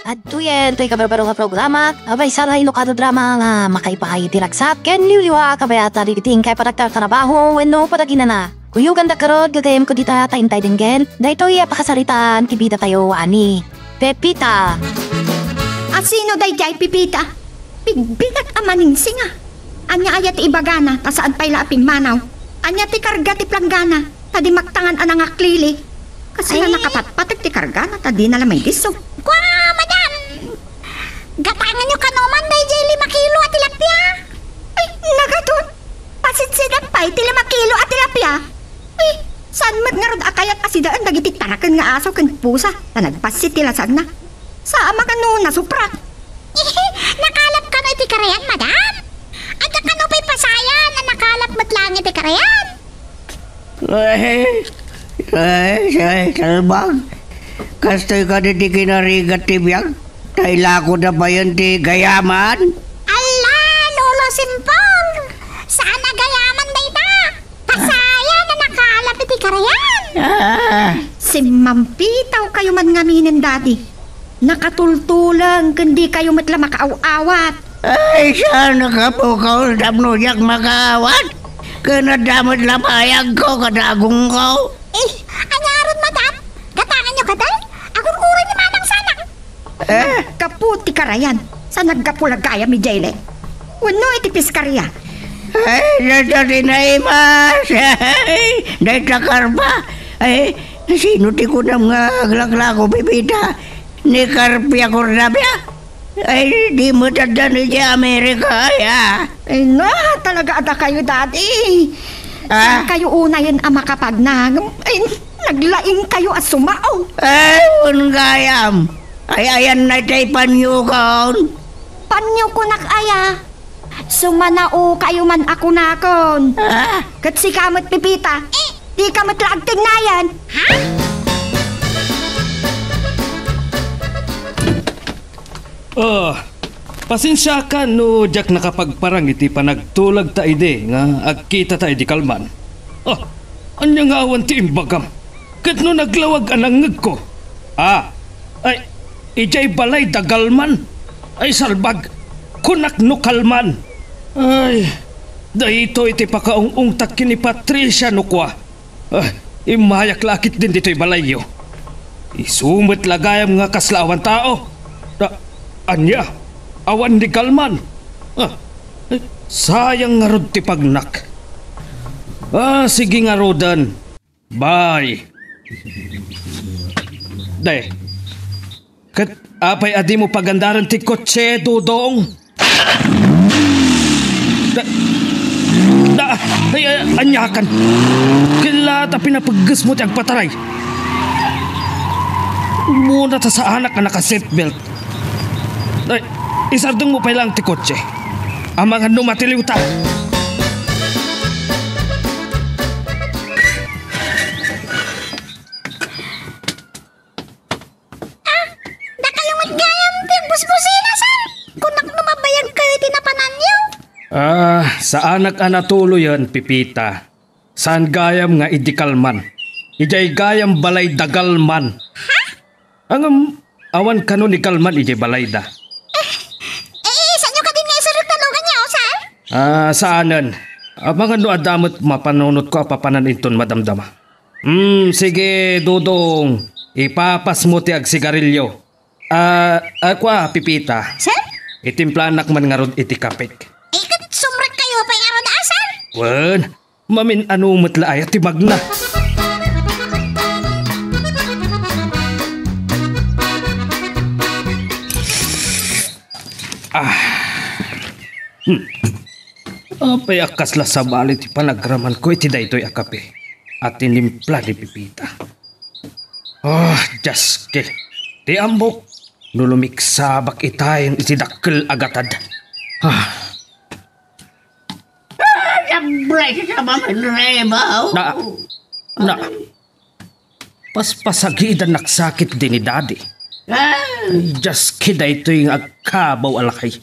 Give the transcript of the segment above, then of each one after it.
At tuyen, to'y kabarbaro nga programa, abay sana ilokado drama nga makaipahay diragsak, ken liwliwa kabayata rikiting kay paraktar tarabaho, wenno patagina na. Kuyo ganda karod, gagayem ko dita taintay denggen, dahito pakasaritaan, kibida tayo ani. Pepita. Asino day jay Pipita? Pigbigat amaning singa. Anya ayat ibagana, tasaan pay laping manaw. Anya ti karga ti planggana, tadi maktangan anang aklili. Kasi na nakapatpatig ti karga na tadi na lamay diso. Kwa, madam! Gatangan nyo kanoman day jay 5 kilo at tilapia. Ay, nagatun. Pasitsidang pay ti 5 kilo at tilapia. Ay, saan mat nga rod akayat asidaan dagiti tarakan nga aso ken pusa na nagpasit ti lasan na. Sa ama ka no, nasuprat. Nakalap ka na iti karayan, madam. At ka no pa'y pasaya na nakalap mo't lang iti karayan. Ay, kalbang. Kastoy ka di kinarigat ti biyag. Taila ko na ba yun ti gayaman? Ala, Lolo Simpong. Saan na gayaman day ta? Pasaya na nakalap iti karayan. Si Mampitaw kayo man ngaminin, Daddy. Nakatultulang kundi kayo matla makaaw-awat. Ay, sana ka po ka damno yak makaawat. Kanadamot lamayag ko, kadagong ko. Anyaron, madam. Gatangan nyo kadal. Agur-uray ni manang sana. Kaputi karayan. Sa nagkapulagaya mi Jayle. Wano iti piskarya. Ay, nadari na imas. Ay, nagtakarba. Ay, sino ti ko nam nga aglaglako, Pipita? Ni Karpia Cornabia? Ay, di mo tanda ni Amerika, ya. Ay na, talaga ada kayo, Daddy. Kayo unayan ang makapagnang. Ay, naglaing kayo as sumao. Ay, ungayam. Ay, ayan na tay panyo kon. Panyo ko nakaya. Sumanao kayo man ako nakon. Kat si kamot Pipita. Di kamot lagting na yan. Ha? Pasensya ka no jak nakapagparang iti panagtulag ta ide nga agkita ta idi kalman. Anya nga awan ti imbagam. Kat no naglawag anangag ko. Ay, ijay balay dagalman. Ay salbag, kunak no kalman. Ay, dahito iti pakaung-ung takin ni Patricia no kwa. Imayak lakit din dito'y balayyo. Isumit lagayam nga kaslawan tao. Anya, awan di kalman. Sayang nga rod ti pagnak. Sige nga rodan. Bye. Day, kat apay adi mo pagandaran ti kotse, Dudong. Anyakan. Kila ta pinapaggas mo ti agpataray. Muna ta sa anak na naka-seatbelt. Ay, isardong mo pa lang ti kotse. Ang mga numatiliw ta. Nakalungat gayam ti busbusina, sir. Kunak numabayag kayo tinapanan niyo. Sa anak anatulo yan, Pipita. Saan gayam nga idikalman. Ijay gayam balay dagalman. Ha? Ang awan kano ni kalman ijay balay da. Saan nyo ka din nga isarag talugan niyo, sir? Saanan? Mga no adamot mapanunot ko apapanan inton madamdama. Sige, Dudong. Ipapas mo ti ag sigarilyo. Akwa, Pipita. Sir? Itimplanak man nga rod iti kapik. Kat sumrek kayo pa nga ron, sir? Wan, mamin anumot la ay tibag na. Apay akas la sa balit panagraman ko iti daytoy akape at tinimpla ni Pipita. Jaske, ti ambok nulumiksabak itayin iti dakkel agatad. Sabray sa mamanrebaw. Paspasagidan naksakit din ni Daddy. Jaske daytoy yung agkabaw alakay.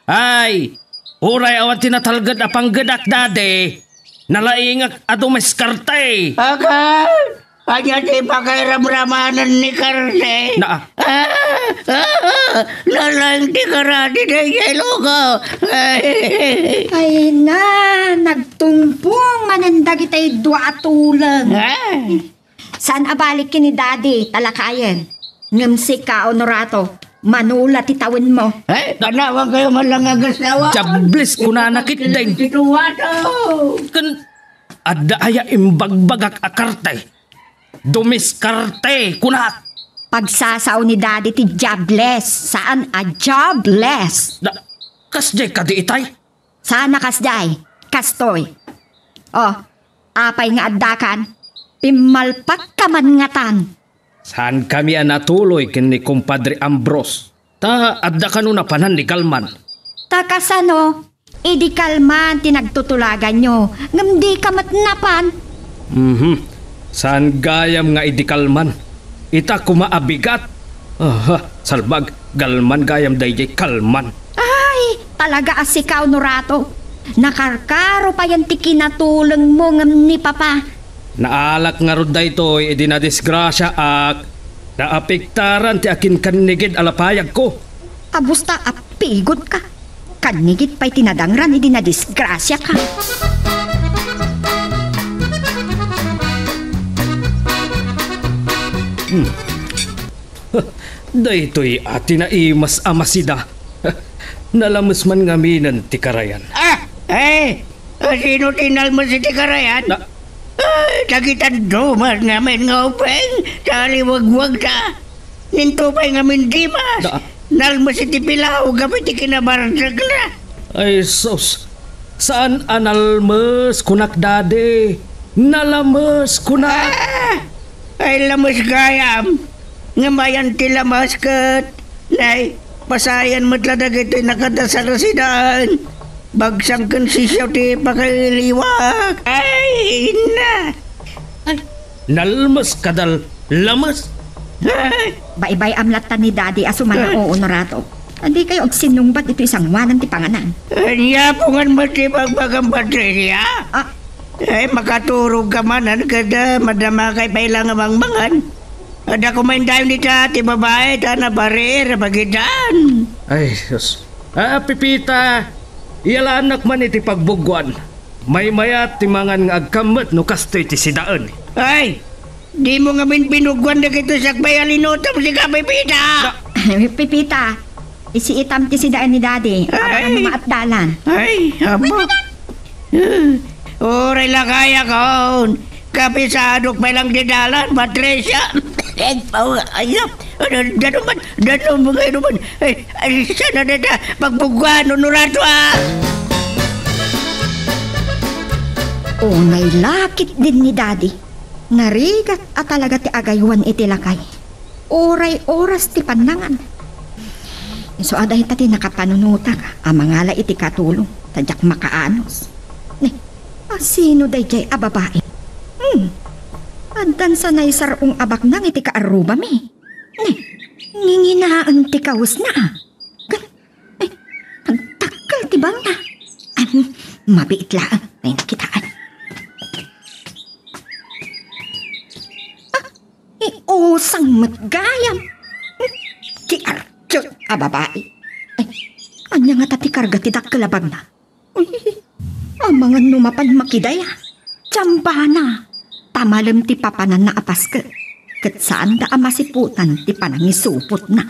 Ay, uray awan tinatalgad apang gadak, Daddy. Nalaingak ado mas kartay. Anya ti pakairamramanan ni Karne. Na, Lalang ti karati na ilogo. Ay na, nagtumpong manandag itay dua atulang. Saan abalik kini daddy, talakayan? Ngamsi ka, Honorato, manula titawin mo. Kanawang kayo malang agasawa. jablis kuna nakit deng. Situwato. Kan ada aya imbagbagak akarte. Dumiskarte kunat. Pagsasaw ni daddy ti jobless. Saan a jobless? Da, kasjay ka di itay. Sana kasday, kastoy. Oh, apay nga addakan, pimalpak ka man ngatan. Saan kami natuloy kini kumpadre Ambros? Ta adda kanuna panan ni Kalman. Takasano, idi kalman tinagtutulagan nyo, ngamdi ka matnapan. Saan gayam nga idi Kalman? Ita kumaabigat. Salbag, galman gayam dayjay Kalman. Ay, talaga asikaw Honorato. Nakarkaro pa yan ti kinatulong mo ngam ni Papa. Naalak nga rod daytoy idi na disgrasya ak naapiktaran ti akin kanigid alapayag ko. Abusta apigod ka. Kanigit pa'y tinadangran, hindi na disgrasya ka. Daytoy ati na imas amasida. Nalamas man ngaminan ti karayan. Sino tinalmo si Tikarayan? Na, Tagitan dumas ngamin nga upeng. Taliwagwag ta. Nintupay ngamin dimas. Da. Nalmo si Tipilaw gamit ti kinabardag na. ay sos. Saan analmes kunak dade? Nalamas kunak. Ay lamas gayam. Ngamayan ti lamas kat. Nay, pasayan matladag ito'y nakadasal si daan. Bagsang kan sisyaw ti pakaliwag. Ay, na. Nalmas kadal lamas. Baybay amlatan ni Daddy asuman o Honorato. Hindi kayo og sinungbat ito isang wanan ti panganan. Anya pungan mo ti pagbagang baterya. Ay, makaturog ka man. Kada madama kay pailang amangmangan. Ada kumain tayo ni ti babae. Na barir, bagidan. Ay sos. Pipita. Iyala anak man iti pagbugwan. May mayat ti mangan nga agkamot no kastoy ti sidaan. Ay, di mo nga min pinugwan na kito sakbay alinotam si Kapipita. Pipita, isiitam ti sidaan ni Daddy. Abangan mo maatdalan. Ay, abo. Oray lang kaya kaon. Kapisadok may lang didalan, Patricia. Ayap. Danuman kayo naman. Ay, sana na na. Magbugwan, Honorato Unay lakit din ni Daddy. Narigat at talaga ti agaywan iti lakay. Oray oras ti panangan. So aday tati nakapanunuta ka. Amangala iti katulong. Tadyak makaanos. Sino day jay ababae? Andan sanay sarong abak nang iti kaaruba mi. Nginginaan ti kawas na. Pagtakal ti bang na. Mabiit lang. May nakitaan. Iosang matgayam. Ti artyot ababae. Anya nga tati karga ti dakkalabag na. Ang mga numapan makidaya. Tsambana. Tamalam ti papanan na apas ka. Kat saan da amasiputan ti panangisupot na.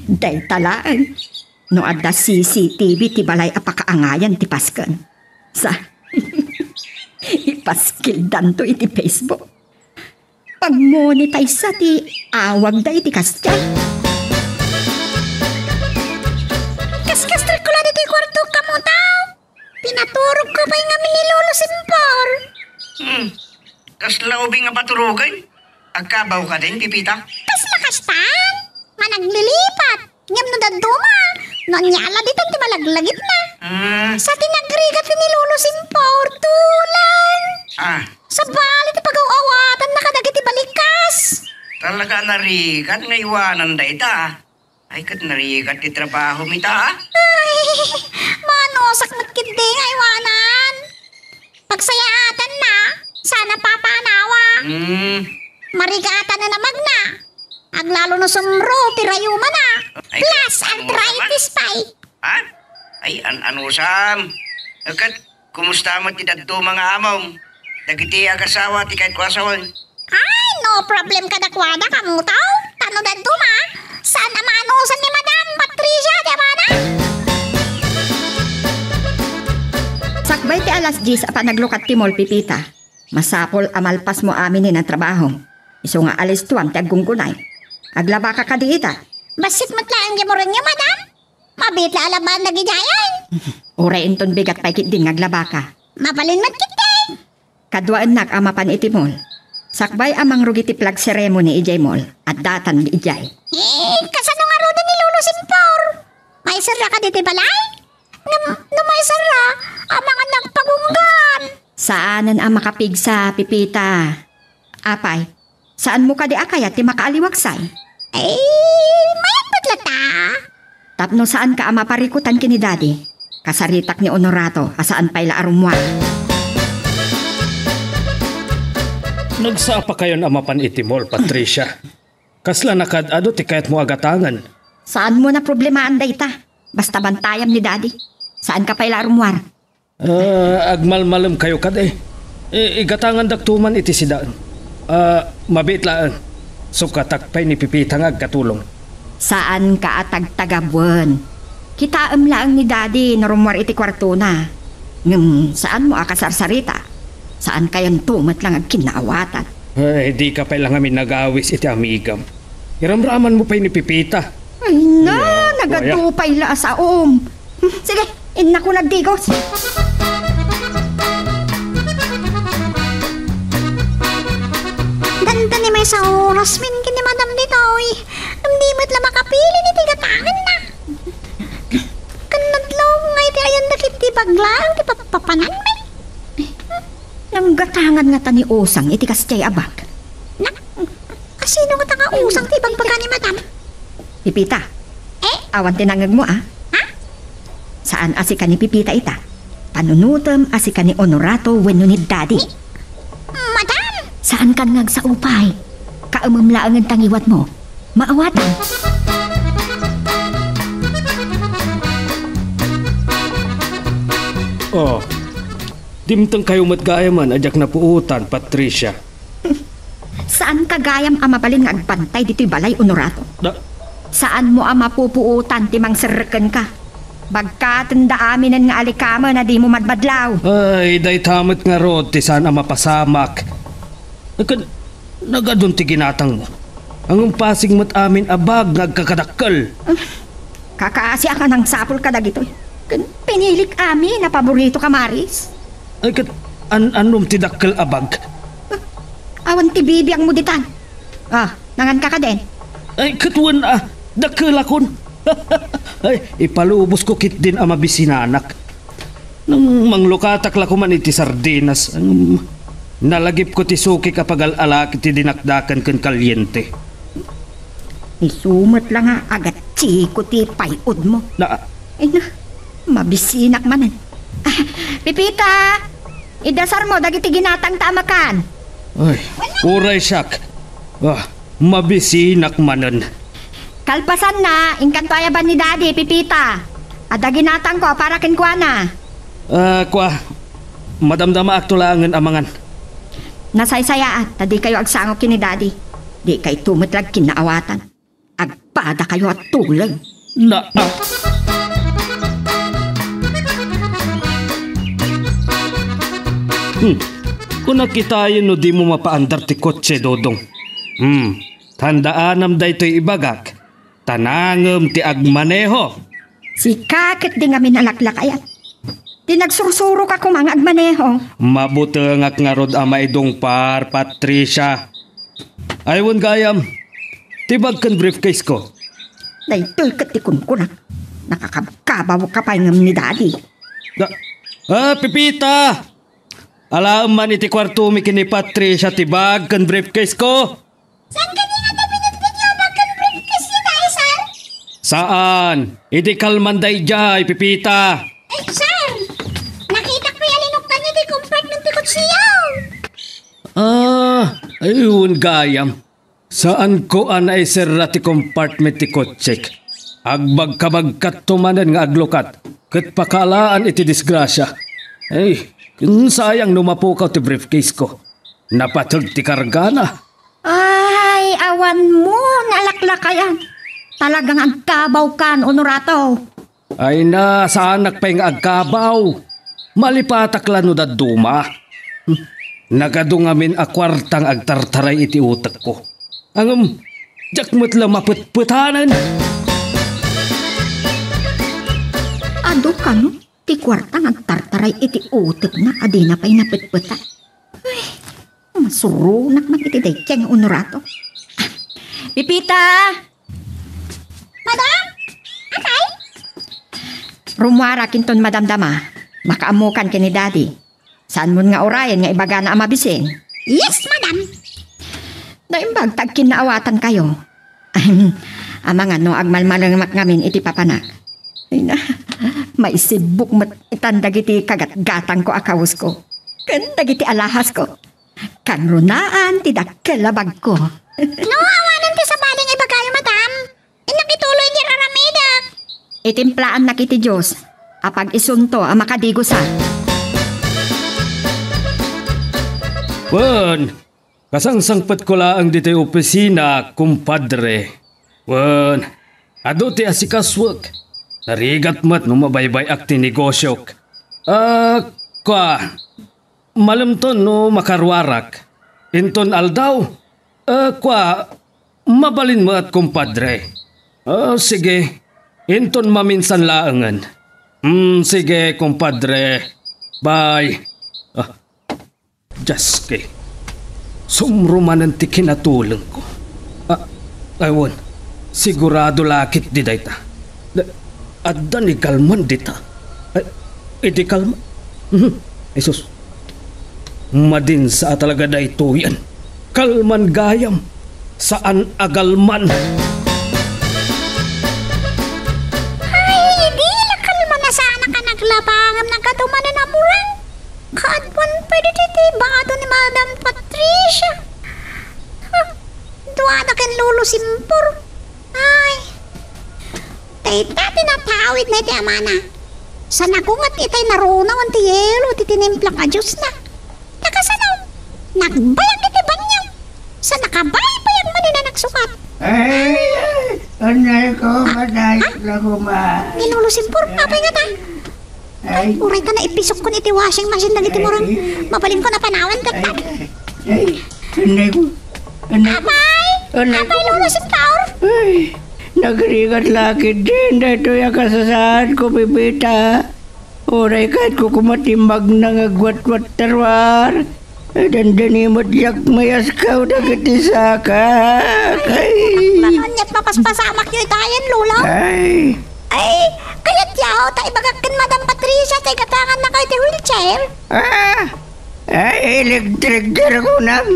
Day talaan. No adda CCTV ti balay apakaangayan ti paskan. Sa ipaskildan to iti Facebook. Pag-monetize sa ti awag da iti kastya. Kas-kastal ko lang dito yung kwarto ka mo tao. Pinaturog ko pa yung amin ni Lolo Simpor. Kaslaubing nga paturugan. Agkabaw ka din, Pipita. Kas makastan. Managlilipat. Ngam na daduma. Nanyala dito ti malaglagit na. Sa tinagrigat ni Lolo Simpor, tulan. Sa balit pag-awawatan nakadagit ti balikas. Talaga narigat nga iwanan da ita. Ay, kat narigat ti trabaho mita. Ay, manosak matkindi nga iwanan. Pagsayaatan na, sana papanawa. Marigata na namag na. Aglalo no sumro, tirayuma na. Plus, arthritis pa eh. Ha? Ay, ano Sam? Agad, kumusta mo ti dadto mga amom? Dagiti agasawa ti kahit kwasawan. Ay, no problem ka dakwada kamutaw. Tano dadto ma. Saan ang maanusan ni Madam Patricia, di ba na? Sakbay ti alas 10 apa naglukat ti mall pipita. Masapol amalpas mo amin ang trabaho. Iso nga alis tuwam ti agunggunay. Aglaba ka kadiita. Basit matlaan di mo rin niyo, Madam. Mabitla alaban na gidayan. Uray inton bigat pa din aglaba ka. Mabalin matkitay. Kadwaan nak amapan iti mall. Sakbay amang rugi ti flag ceremony ijay mall at datan di ijay. Kasano nga roda ni Lolo Simpor? May sarra ka diti balay? No may sarra, ang mga nagpagunggan. Saanan ang makapig sa pipita? Apay, saan mo ka di akayat ti makaaliwaksay? Mayat patlata. Tapno saan ka ama parikutan kini daddy? Kasaritak ni Honorato, asaan pa'y laarumwa. Nagsapa kayo na mapan itimol, Patricia. Kasla nakadado ti kayat mo agatangan. Saan mo na problemahan dayta? Basta bantayam ni daddy. Saan ka pa'y laarumwar? Agmalmalam kayo kad eh. Igatangan daktuman iti sidaan. Mabitlaan. Sukatakpay ni Pipitang agkatulong. Saan ka atagtagabuan? Kitaam lang ni daddy na rumwar iti kwarto na. Saan mo akasarsarita? Saan kayang tumat lang ang kinaawatan? Di ka pa lang amin nag-awis iti amigam. Iramraman mo pa'y ni Pipita. Ay na, nagadupay la sa Sige, ina ko nagdigos. Ganda ni may sa oras min kini Madam Ditoy. Namdimot la makapili ni tigatangan na. Kanadlaw nga iti ayan dakit ti baglang ti papapanan min. Nang gatangan nga ta ni Osang iti kasjay abag. Kasino nga tanga usang ti bagbaga ni Madam? Pipita, awan tinangag mo Ha? Saan asika ni Pipita ita? Panunutom asika ni Honorato wenno ni daddy. Madam! Saan kan ngag sa upay? Kaumamlaang ang tangiwat mo. Maawatan. Dimtang kayo matgayaman ajak na puutan, Patricia. Saan kagayam ang mabalin nga agbantay dito'y balay, Honorato? Saan mo ang mapupuutan timang serken ka? Bagkatanda aminan nga alikama na di mo madbadlaw. Ay, day tamit nga rod ti saan ang mapasamak. Nagadun ti ginatang mo. Ang pasing mat amin abag nagkakadakkel. Kakaasi ka ng sapol ka dagitoy. Pinilik amin na paborito ka, Maris. Ay, anom ti dakkel abag? Awan ti bibiyang mo ditan. Nangan ka din. Ay, katuan dakkel akon. Ay, ipalubos ko kit din ang mabisinanak. Nang manglukatak la ko man iti sardinas. Nalagip ko ti suki kapag alalaki ti dinakdakan ken kalyente. Isumat lang agat chiko ti payod mo. Mabisinak manan. Pipita! Idasar mo dagiti ginatang tamakan. Ay, uray siyak. Mabisinak manan. Kalpasan na, ingkantoya ba ni daddy, Pipita? Ada ginatang ko para kinkwana. Madamdama aktulangan amangan. Nasaysayaan, tadi kayo agsangok kini daddy. Di kay tumatlag kinaawatan. Agpada kayo at tulag. Kung nakitayin no di mo mapaandar ti kotse, Dodong. Tandaan am daytoy ibagak. Tanangem ti agmaneho. Si kakit di nga minalaklakayat. Di nagsursuro ka kung mga agmaneho. Mabutengak nga rod ama idong par, Patricia. Aywan gayam. Tibag kan briefcase ko. Daytoy katikun ko na. Nakakabaw ka pa ng ni daddy. Pipita! Alam man iti kwarto mi kini Patricia tibag kan briefcase ko. Saan ka nga na pinagpinyo bagan briefcase ni tayo, sir? Saan? Iti kalmanday jay, Pipita. Sir! Nakita ko yung alinok na niya di compartment ti kutsiyaw. Ayun gayam. Saan ko anay sirra ti compartment ti kotsek? Agbag kabagkat tumanan nga aglukat. Kat pakalaan iti disgrasya. Ay, sayang numapukaw ti briefcase ko. Napatag ti kargana. Ay, awan mo, nalaklakayan. Talagang agkabaw kan, Honorato. Ay na, saanak pa yung agkabaw. Malipatak lano da duma. Nagadungamin a kwartang agtartaray iti utak ko. Ang jakmat lang maputputanan. Ado ka no? Ti kwartang agtartaray iti utak na adina pa'y naputputa. Ay, masurunak man iti daytyan yung Honorato. Pipita! Madam? Akay? Rumwara kinton madamdama. Makaamukan kini daddy. Saan mo nga orayan nga ibaga na amabisin? Yes, madam. Naimbag tagkin na awatan kayo. Amang ano agmalmalangamak ngamin iti papanak. Ay na, may sibuk mat itandag iti kagat-gatang ko akawos ko. Kandag iti alahas ko. Kanrunaan ti dakkelabag ko. No, awanan ti sa baling ibagayo, madam. Inakituloy di raramidak. Itimplaan na kiti Diyos. Apag isunto ang makadigusa. Wan, kasangsangpat ko laang dito'y opisina, kumpadre. Wan, ado ti asikaswag. Narigat mat no mabaybay ti negosyo. Malamton no makarwarak. Inton aldaw. Mabalin mo at kumpadre. Sige, inton maminsan laangan. Sige, kumpadre. Bye. Jaske, sumrumanan ti kinatulong ko. Aywan, sigurado lakit di dayta. Adda ni kalman dita. Iti kalman. Jesus, madin sa talaga da ito yan. Kalman gayam, saan agalman. Ay, di lakalman na sana ka naglabangam ng katumanan na murang. Kaadwan pwede titibado ni Madam Patricia. Duwada ken Lolo Simpor. Ay, tayta tinatawid na iti amana. Sa nagungat itay narunaw ang tiyelo ti tinimplang a Diyos na. Nakasanaw, nagbayag iti banyaw. Sa nakabaybayag man na nagsukat. Ay, anay ko, madayot lang uma. Ni Lolo Simpor, apay nga ta. Ay, uray ka na ipisok ko ni iti washing machine na iti morang. Mabalin ko na panawan ka ta. Ay, anay ko. Apay! Apay, Lolo Simpor! Ay, nagrigat lakit din. Dito yung kasasaan ko, Pipita. Uray kahit ko kumatimbag na ngagwat-wat tarwar. Dandanimot yak mayas ka na kitisaka. Ay, Manonyat mapaspasamak yung itayan, Lolo. ay, Ay, kaya't yaw, ta ibagakin Madam Patricia, tay katangan na kayo ti wheelchair. ay, electric jar ko nam.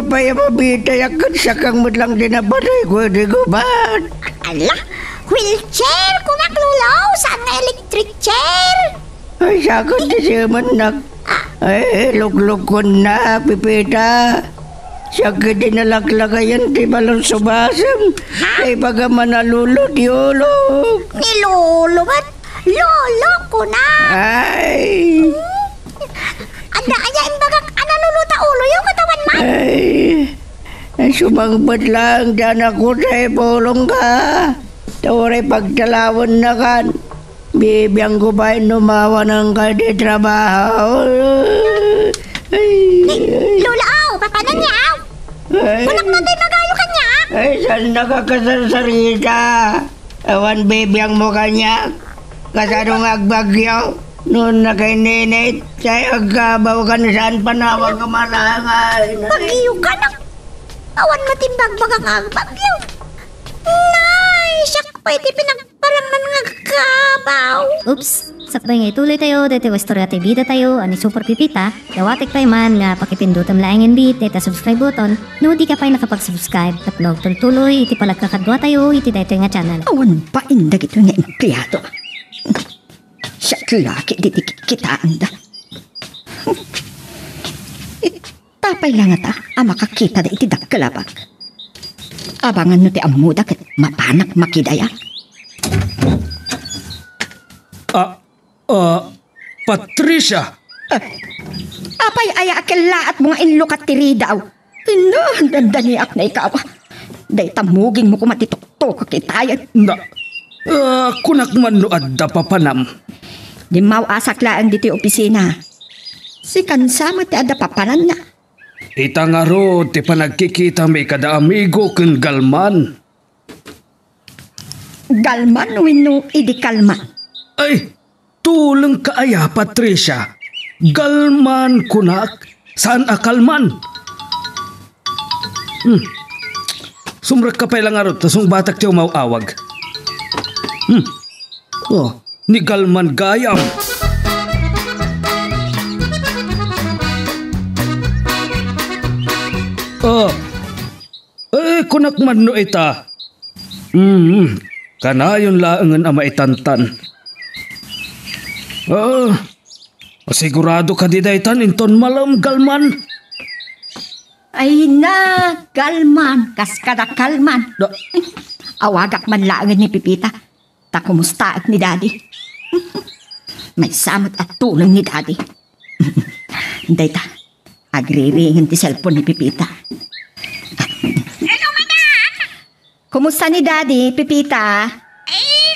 Paya mabita yakan sakang mo lang dinabaday ko, di ko ba't? Ala, wheelchair, kunak, Lolo, saan nga electric chair? Ay, sakot di siya manak. Ay, luglog ko na, Pipita. Sakit din nalaklagayan, di balong subasam. Ay, baga manalulo, di ulog. Ni Lolo, ba't? Lolo ko na. Ay, Anda kaya imbagak, analuluta ulo yung katawan man. ay, sumangbad lang, dyan ako sa ipulong ka. Tawari pagtalawan na kan. Bibiyang ko ba numawa ng kadi trabaho? Lolo, aw, papanan niya, aw. Walang nanday magayo ka niya. Ay, saan nakakasarsarita? Awan bibiyang mo kanya. Kasanong agbagyo. Noon na kay Ninit, say agkabaw ka na saan panawag kamalangay. Bagyo ka na. Awan matimbag bagang agbagyo. Nay, siyak pa iti pinagparang na nagkabaw. Oops! Sakbay nga ituloy tayo, dito istorya tayo bida tayo, ani Super Pipita. Dawatik tayo man nga pakipindutan lang ang bit, dito subscribe button. No, di ka pa nakapag-subscribe. At log tuloy, iti palagkakadwa tayo, iti dito nga channel. Awan pa indag ito nga empleyado. Siya laki di kita anda. Tapay lang ata, makakita da iti dagkalabag. Abangan no ti amuda ket mapanak makidaya. Patricia! Apay aya akela at mga inlukat tiri daw. Dandaniak na ikaw. Day tamuging mo kumatituktok kakitayan. Kunak man no adda papanam. Di mauasak laang dito opisina. Si kansama ti adda papanan na. Ita nga ro, ti panagkikita may kada amigo kung galman. Galman wino idi kalman. Ay, tulang kaaya, Patricia. Galman kunak, saan akalman? Sumrak ka pa lang arot, tasong batak tiyo mauawag. Ni galman gayam. Kunak man no ita. Kanayon laangan ama itantan. Sigurado ka di daytan inton malam galman. Ay na, galman, kaskada kalman. Awagak man laangan ni Pipita. Ta kumusta at ni Daddy? May samot at tulong ni Daddy. Dayta, agriringin ti cellphone ni Pipita. Hello, madam! Kumusta ni Daddy, Pipita?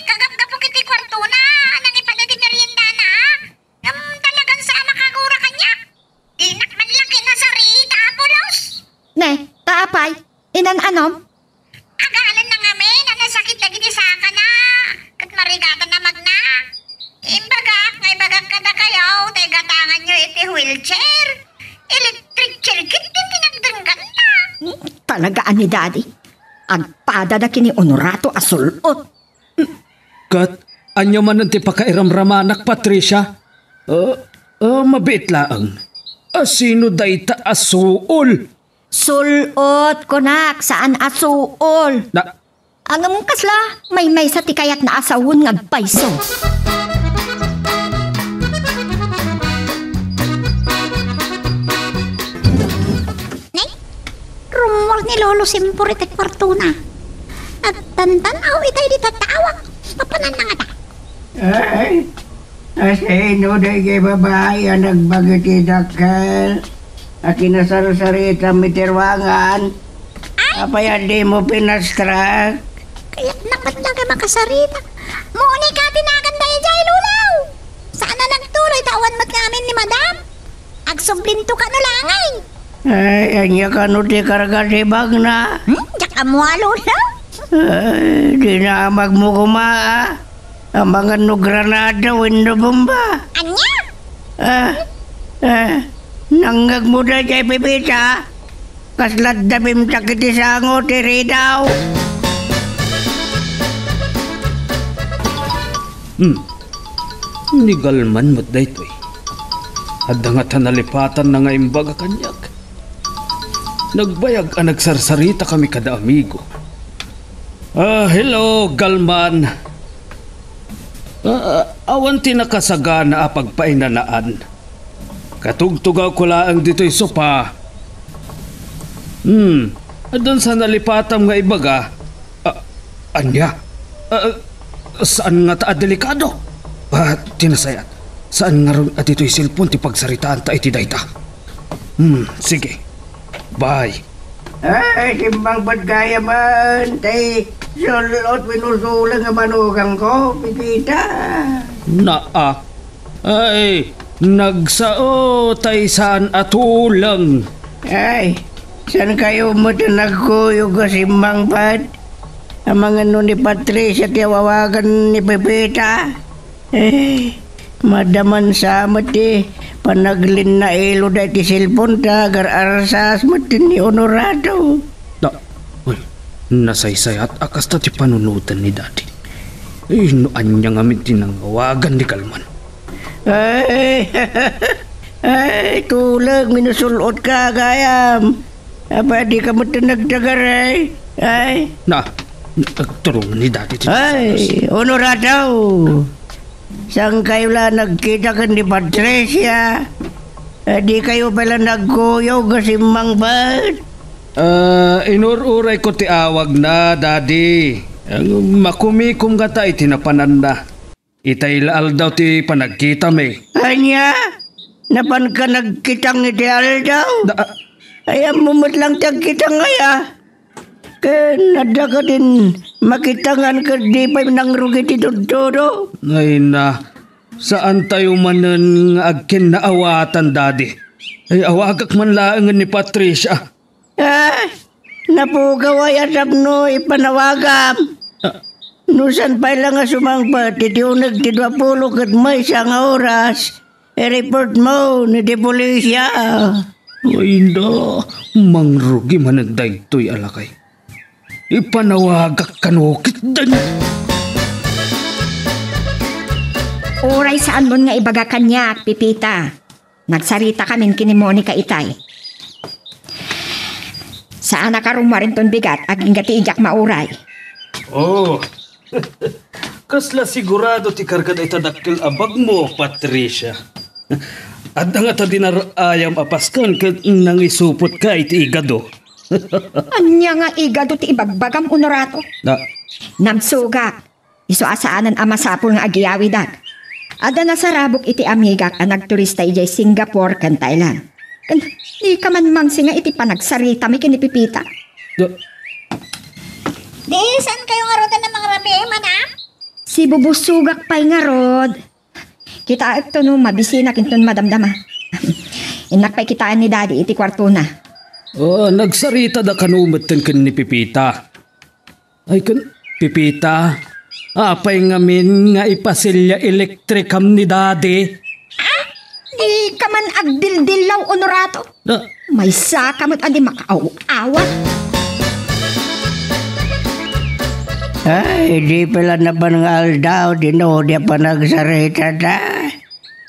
Kagap-gapok iti kwarto na. Nang ipadagin na rin na. Talagang sa makagura kanya. Inak man laki na sa rita, Apolos. Ne, taapay, inan-anom? Agalan na nga men, nasakit lagi di saka na. Kat marigatan na magna. Imbagak, ngay bagak ka na kayo. Tagatangan nyo iti wheelchair. Electric chair kit din tinagdanggan na. Talagaan ni Daddy. Agpada na kini Honorato asulot. Kat, anyo man nanti pakairamramanak, Patricia. Mabit laang. Sino dayta asuol? Sulot, konak, saan asuol? Ang kasla, may sa tikayat na asawon nga paiso. Rumor ni Lolo Simpor iti kwarto na. At tantanaw itay di tatawag. Papanan na nga ta. Ay, asino day kay babae ang nagbagiti dakal. Akinasar-sarita mitirwangan. Apayan di mo pinastrak. Kaya napat na ka makasarita. Muni ka tinagan na jay lulaw. Saan na nagtuloy tawan mat ngamin ni madam? Agsublinto ka no langay. Ay, anya ka no di karga di bag na. Diyak mo lulaw. Ay, di na magmukuma. Ang mga no granada, window bomba. Anya? Nanggag mo na jay Pipita. Kaslat dabim sakiti sango tiri daw. Nigalman mo't daytoy. Adda nga tanalipatan na nga imbaga kanyak. Nagbayag ang nagsarsarita kami kada amigo. Hello, galman. Awan tinakasagana apagpainanaan. Katugtugaw ko laang dito'y sopa. Doon sa nalipatam nga ibaga. Anya? Saan nga ta delikado? Tinasayat. Saan nga ron at ito'y silpon ti pagsaritaan ta iti dayta? Sige. Bye. Ay, simbang ba't kaya man? Tay, sulot pinusulang nga manugang ko, Pipita. Ay, nagsao tay saan atulang. Ay, saan kayo mo nagkuyog ka simbang ba't? Ang mga ni Patricia tiyawawagan ni Pipita. Madaman sa mati, panaglin na ilo da iti silpon ta, gar-arsas matin ni Honorato. Nasaysayat akas ta ti panunutan ni Daddy. Noan niya nga tinangawagan ni Kalman. Ay, tulag, minusulot ka, gayam. Apa di ka mo tinagdagar, ay? Nagturungan ni Daddy. Ay, Honorato. Saan kayo lang nagkita ka ni Patricia? Di kayo pala nagkuyog kasi mangbad. Inururay ko ti awag na, Daddy. Makumikum ka ta itinapanan na. Itay laal daw ti panagkita may. Anya? Napan ka nagkitang iti aldaw? Ayam mumut lang tagkitang ngaya. Kaya nada ka din makitangan ka di pa nangrugi ti todo. Ay na, saan tayo manan nga agkin na awatan, Daddy? Ay awagak man laangan ni Patricia. Napugaw ay asap no ipanawagam. Nusan pa lang nga sumangpat, itiunag ti 20 kat may isang oras. I-report mo ni di polisya. Ay na, mangrugi man ang daytoy alakay. Ipanawagak kanukit dan. Uray saan mo nga ibaga kanya, Pipita. Nagsarita kami kini Monica itay. Saan nakaruma rin ton bigat, aging gati ijak mauray. Oh, kasla sigurado ti kargad ay tadakkel abag mo, Patricia. At nga ta dinarayam apaskan kat nang isupot ka iti igado. Anya nga igado ti ibagbagam honorato. Namsugak, iso asaanan amasapol nga agiyawidag. Ada na sarabok iti amigak ang nagturista ijay Singapore kan Thailand. Di ka man mangsi nga iti panagsarita may kinipipita. Di, saan kayo nga rodan ng mga rabi, madam? Si bubusugak pa'y nga rod. Kita ito no, mabisina kinton madamdama. Inak pa'y kitaan ni Daddy iti kwarto na. Nagsarita da kanumatan kan ni Pipita. Ay kan, Pipita, apay ngamin nga ipasilya elektrikam ni Daddy. Di ka man agdildilaw honorato. May sakamot andi makaaw-awat. Ay, di pala na panangal daw, di pa nagsarita da.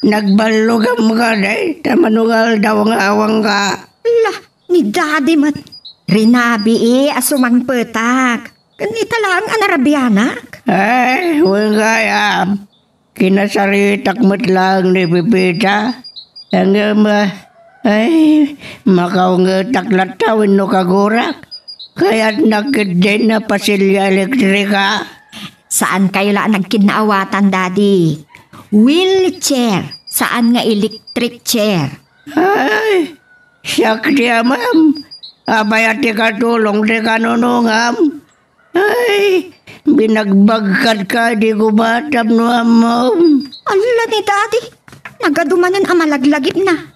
Nagbalugam ka day, tamanungal daw ang awang ka. Lah, ni Daddy mat. Rinabi asumang petak. Ganita lang ang Arabianak. Ay, huwag kaya. Kinasaritak mo't lang ni Pipita. Ang makaungatak latawin no kagurak. Kaya't nakidin na pasilya elektrika. Saan kayo lang nagkinaawatan, Daddy? Wheelchair. Saan nga electric chair? Ay, siyak diya, ma'am. Abay at ikatulong di kanunungam. Ay, binagbagkat ka di gubatab no, ma'am. Ala ni Daddy, nagadumanan ang malaglagip na.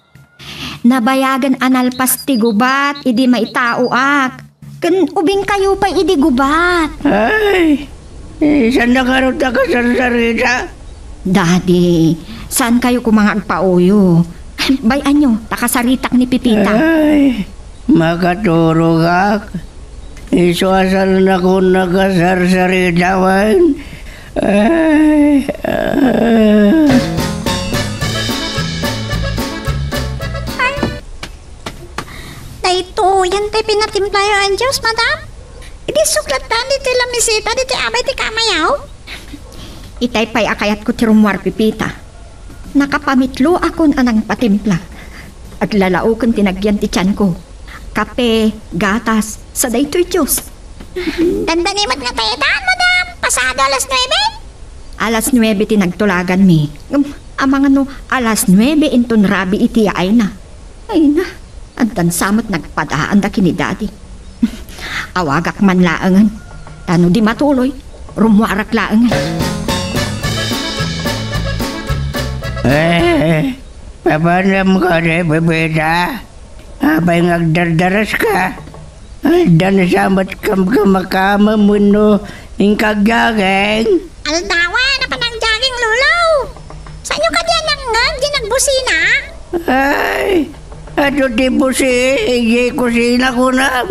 Nabayagan analpas ti gubat, idi maitauak. Kan ubing kayo pa idi gubat. Ay, saan na karot ka sarsarita? Daddy, saan kayo kumangagpauyo? Bayan nyo, takasaritak ni Pipita. Ay, makaturo ka. Isuasal na ko nakasarsaritawan. Ay, Dahito, yan tayo pinatimplayo ang Diyos, madam. Hindi suklatan, di tayo lamisita, di tayo abay, di kamayaw. Itay pa'y akayat ko tirumwar, Pipita. Nakapamitlo akon anang patimpla. At lalaukan tinagyan ti tiyan ko. Kape, gatas, sa daytoy Diyos. Dandanimat nga tayo daan, madam. Pasado alas 9. Alas 9 tinagtulagan mi. Amang ano, alas 9 inton rabi iti ay na. Ay na. Antan samot nagpadaan da kini Daddy. Awagak man laangan. Tano di matuloy. Rumwarak laangan. Papanam ka na, Pipita. Abay ngagdardaras ka. Dan samat kam kamakama mo no. Ingkagyageng. Aldawa, na pa ng jogging, lulaw. Saan nyo ka diyan nangang, di nagbusina? Ay, ato ti busi, iji kusina ko na.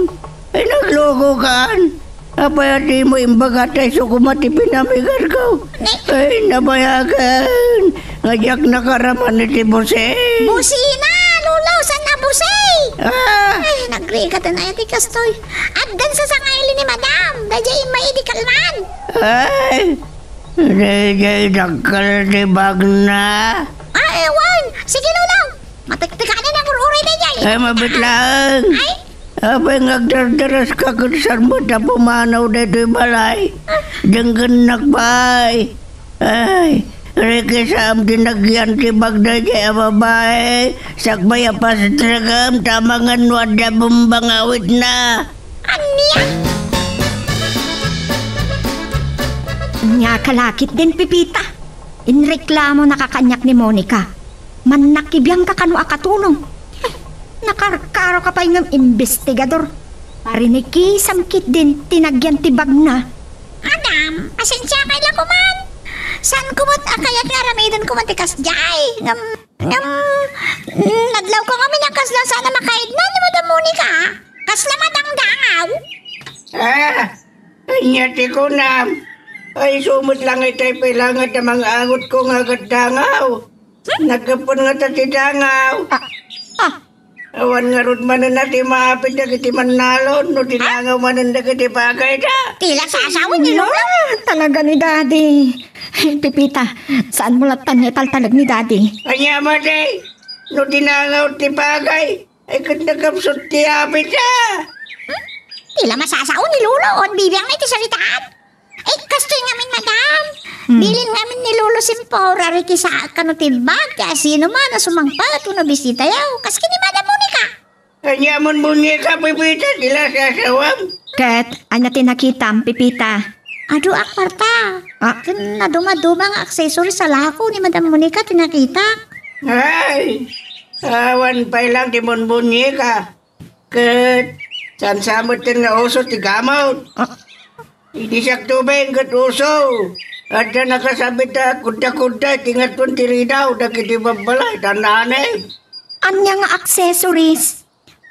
Ay, nagloko kan. Apay ati mo imbagatay so kumati pinamigan ko. Ay, nabayagan. Ngajak nakaraman iti busi. Busina, lulaw, saan na busi? Ay, nagrigat na iti kastoy. At dan sa sangaili ni madam, dajay maidi kalman. Ay, dajay dakal di bagna. Ewan, sige lulaw. Matiktikaan ang ururay na dyan. Ay, mabit lang. Ay, Abay ngagdardaras ka kung saan mo ta pumanaw dito yung balay. Diyan nakbay. Ay, reke sa dinagyan ti bagda dyan babae. Sakbay pa sa tragam, tamangan wada bumbangawit na. anya? Nya kalakit din, Pipita. Inreklamo nakakanyak ni Monica. Manakibiyang ka kanu akatulong. Nakarkaro ka pa yung investigador. Parinikisam-kit din, tinagyan tibag na. Adam, pasensya kay lang kuman. San kumot akayat nga ramidan kumatikas jay. Nadlaw ko kami ng kasla sana makaid na ni Madam Monica. Kasla madangdangaw. Anyati ko na. Ay, sumot lang itay pilangat na mga angot ko nga dangaw. Nagkapon nga ta ti dangaw. Awan nga ron manan na ti maapit na kiti manalon. No tinangaw manan na kiti bagay na. Tila sa asawa ni Lola. Talaga ni Daddy. Pipita, saan mo latan niya taltalag ni Daddy? Anya mati. No tinangaw ti bagay. Ay kat nagkapsot ti apit na. Tila masasaw ni Lolo on bibiyang na iti salitaan. Eh, kastoy ngamin, madam. Bilin ngamin ni Lolo Simpor, ariki sa kanutibag, kaya sino man na sumangpat, na bisita yaw, kaski ni Madam Monica. Anya mon bunyi ka pipita, tila sa sawam. Ket, anya tinakitam, Pipita. Ado akwarta. Kan naduma-duma nga accessory sa lako ni Madam Monica, tinakita. Ay, awan pa lang ti mon bunyi ka. Ket, san samot tin nga uso ti gamot. Hindi siya tubeng kat uso. At na nakasabit na kuda-kuda, tingat pun tirinaw, dagiti babalay, tanane. Anya nga accessories.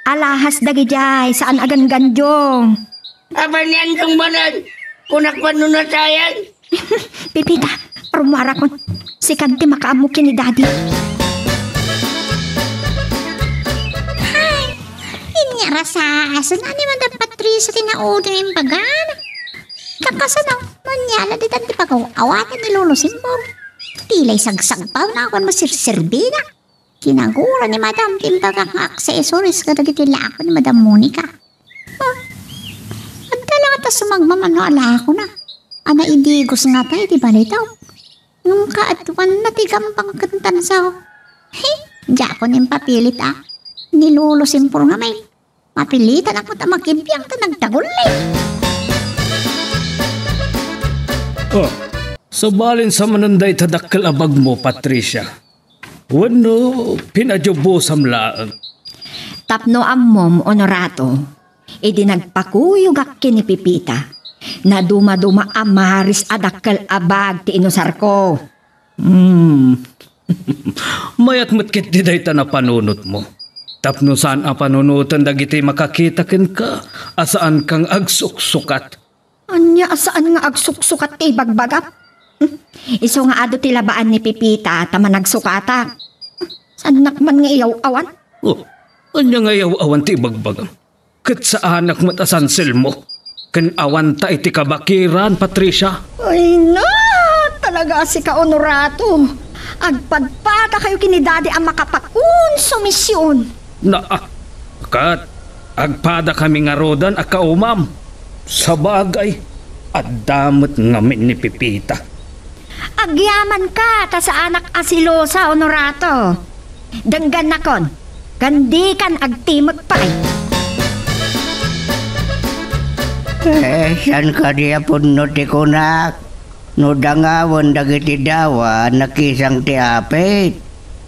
Alahas dagi jay, saan agan ganjong. Aba niyan kong banan, kunakpan nun na sayan. Pipita, rumara ko. Si Kanti makaamukin ni Daddy. Ay, inyara sa asan na ni Madam Patricia tinaudin yung pagana. Kakasano, manyala di tanti pag-awatan ni Lolo Simpor. Tilay sagsag pa na ako masirsirbina. Kinagura ni Madam timbagang accessories kadagiti lako ni Madam Monica. At talaga ta sumagmamano ala ako na. Ana idigos nga tayo, di ba nito? Yung kaatuan na tigampang kantan sa diya ko nin papilit Ni Lolo Simpor nga may mapilitan ako ta makibiyang ta nagtagulay. Sabalin sa manunday tadakkel abag mo, Patricia. Wano, pinadyobo samlaan. Tapno ammom, Honorato. Idi nagpakuyog akki ni Pipita. Na duma-duma amaris adakkel abag ti inusar ko. Mayat matkit di day ta na panunot mo. Tapno saan a panunutan dagiti makakita ken ka, asaan kang agsuksukat. Anya, saan nga agsuksukat ti bagbagap? Iso nga ado ti labaan ni Pipita, tama nagsukata. Saan nakman nga iyaw awan? Anya nga iyaw awan ti bagbagam. Kat sa anak matasansil mo. Ken awan ta iti kabakiran, Patricia. Ay na, talaga si ka Honorato. Agpadpada kayo kinidadi ang makapag-unsumisyon. Kat, agpada kami nga rodan a kaumam. Sa bagay, at damot ngamin ni Pipita. Agyaman ka, ta sa anak asilosa, Honorato. Danggan na kon, gandikan agtimag pa'y. Saan ka diya puno ti kunak? No dangawon dagiti dawa, nakisang ti apit.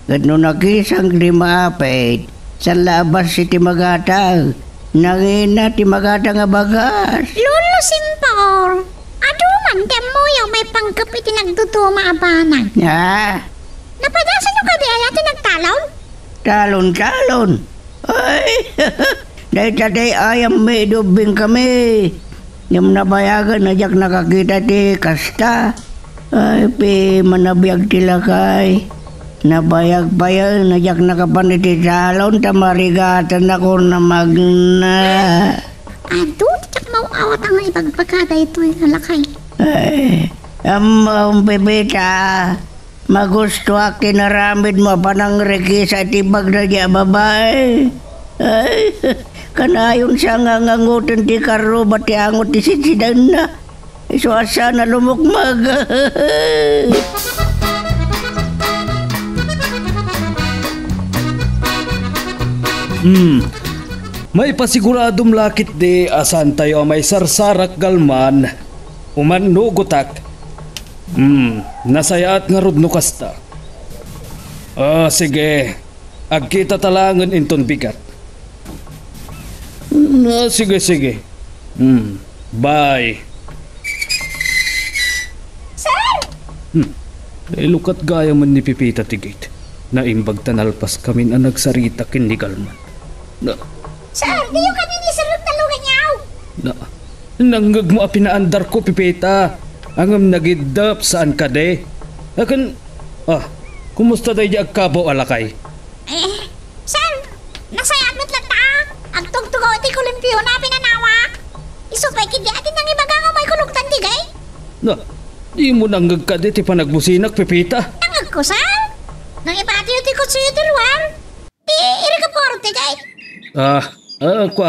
Gano nakisang di maapit, sa labas si ti magatag. Nangina ti magata nga bagas. Lolo Simpor, aduman mo yung may panggap iti nagduduma abanang. Napadasan yung kadiyayati nagtalaw? Talon. Ay, dahil tatay ayam may dubing kami. Yung nabayagan na jak nakakita ti kasta. Ay, manabiyag tilakay. Nabayag pa yan, najak nakapaniti salon, tamarigatan ako na magna. Ado, tiyak mauawat ang ibagpagkada ito yung halakay. Ay, Pipita, Magusto ak tinaramid mo pa ng reki sa tibag na niya babae. Ay, kanayon siya nga ngangutin ti karo ba't angot ti sisidan na. So asa na lumukmag. May pasiguradong lakit di asan tayo may sarsarak galman. Uman nugutak. Nasayaat nga rod no kasta. Sige. Agkita talangan inton bigat. Sige. Bye. Sir! Lukat gaya man ni Pipita tigit. Naimbag tanalpas kami na nagsarita kini galman. Sir, di yung kanini sarap na lugan niyaw. Nanggag mo pinaandar ko, Pipita. Angam nagidap saan ka de? Akan, kumusta tayo di agkabaw alakay? Sir, nasayat mo't lang ta. Agtugtugaw ti kulimpyo na pinanawak. Isupay kindi atin nang ibagang may kulugtan tigay. Di mo nanggag ka de ti panagbusinak, Pipita. Nangag ko, sir. Nang ipatiyo ti kutsuyo ti luar. Di irigaporo tigay.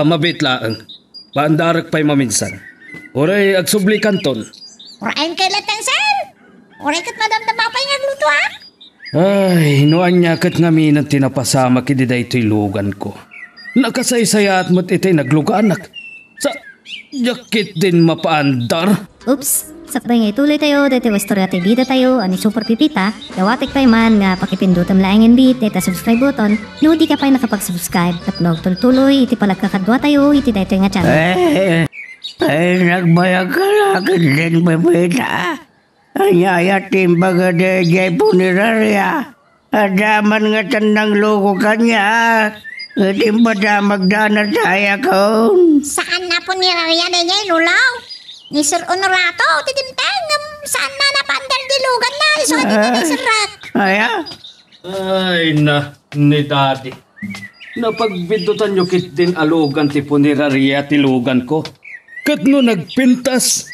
Mabit laang. Paandarak pa'y maminsan. Oray, agsubli kanton. Orain kay latang, sir. Oray kat madamdama pa'y ngagluto, ha? Ay, noan niya kat ngamin ang tinapasama kidida ito'y lugan ko. Nakasaysayat mo't ito'y nagluganak. Sa yakit din mapaandar. Oops! Sakbay nga ituloy tayo, dito istorya tayo bida tayo, ani Super Pipita, dawatik pa man nga pakipindutan laing beat, dito subscribe button, no di ka pa nakapag-subscribe, at log tuloy, iti palagkakadwa tayo, iti dito nga channel. Ay, nagbayag ka lakit din, Pipita. Anyaya timbaga de jay punirarya. Adaman nga tandang loko kanya. Timba da magdana saya ko. Saan na po nirarya na niya, lulaw? Ni Sir Honorato, titimtang, saan na napandar di lugan na, iso atin na ni Sir Rat. Ay ni Daddy. Napagbidutan nyo kit din alugan ti punirarya ti lugan ko. Kat no nagpintas.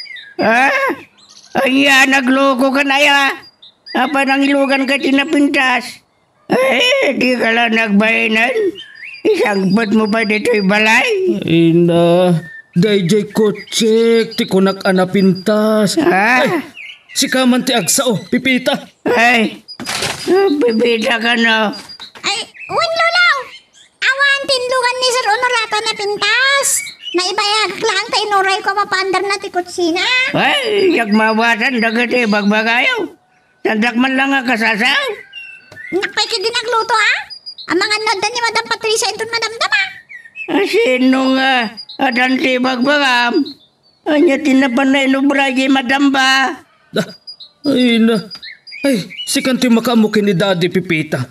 Anya, nagloko ka na ya. Apa nang ilugan ka tinapintas? Di ka lang nagbayanan. Isangpat mo pa dito'y balay. Dayjay ko check, ti kunak anapintas. Ay, si kaman ti agsao, Pipita. Pipita ka na. Ay, uwan lulaw. Awan tinlugan ni Sir Honorato na pintas. Naibayag lang tayo nuray ko mapandar na ti kutsina. Yagmawasan dagat bagbagayaw. Tandak man lang nga kasasaw. Nakpay ka din nagluto, ha? Ang mga noda ni Madam Patricia ito madamdama. Sino nga? Adan ti bagbagam. Anya tinapan na inubragi madamba. Ay, si kanti makamukin ni Daddy Pipita.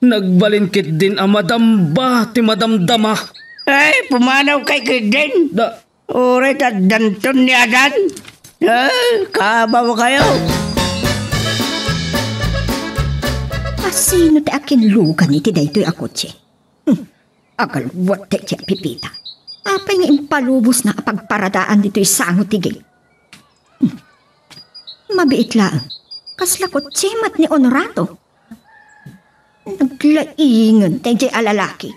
Nagbalinkit din ang madamba ti madamdama. Ay, pumanaw kay Kidin. Uray at danton ni Adan. Kabaw kayo. Sino ti akin lugan iti daytoy akotse? Agalwat ti Pipita. Apay nga impalubos na pagparadaan dito'y sango tigay. Mabiit lang. Kaslakot simat ni Honorato. Naglaingan tayo alalaki.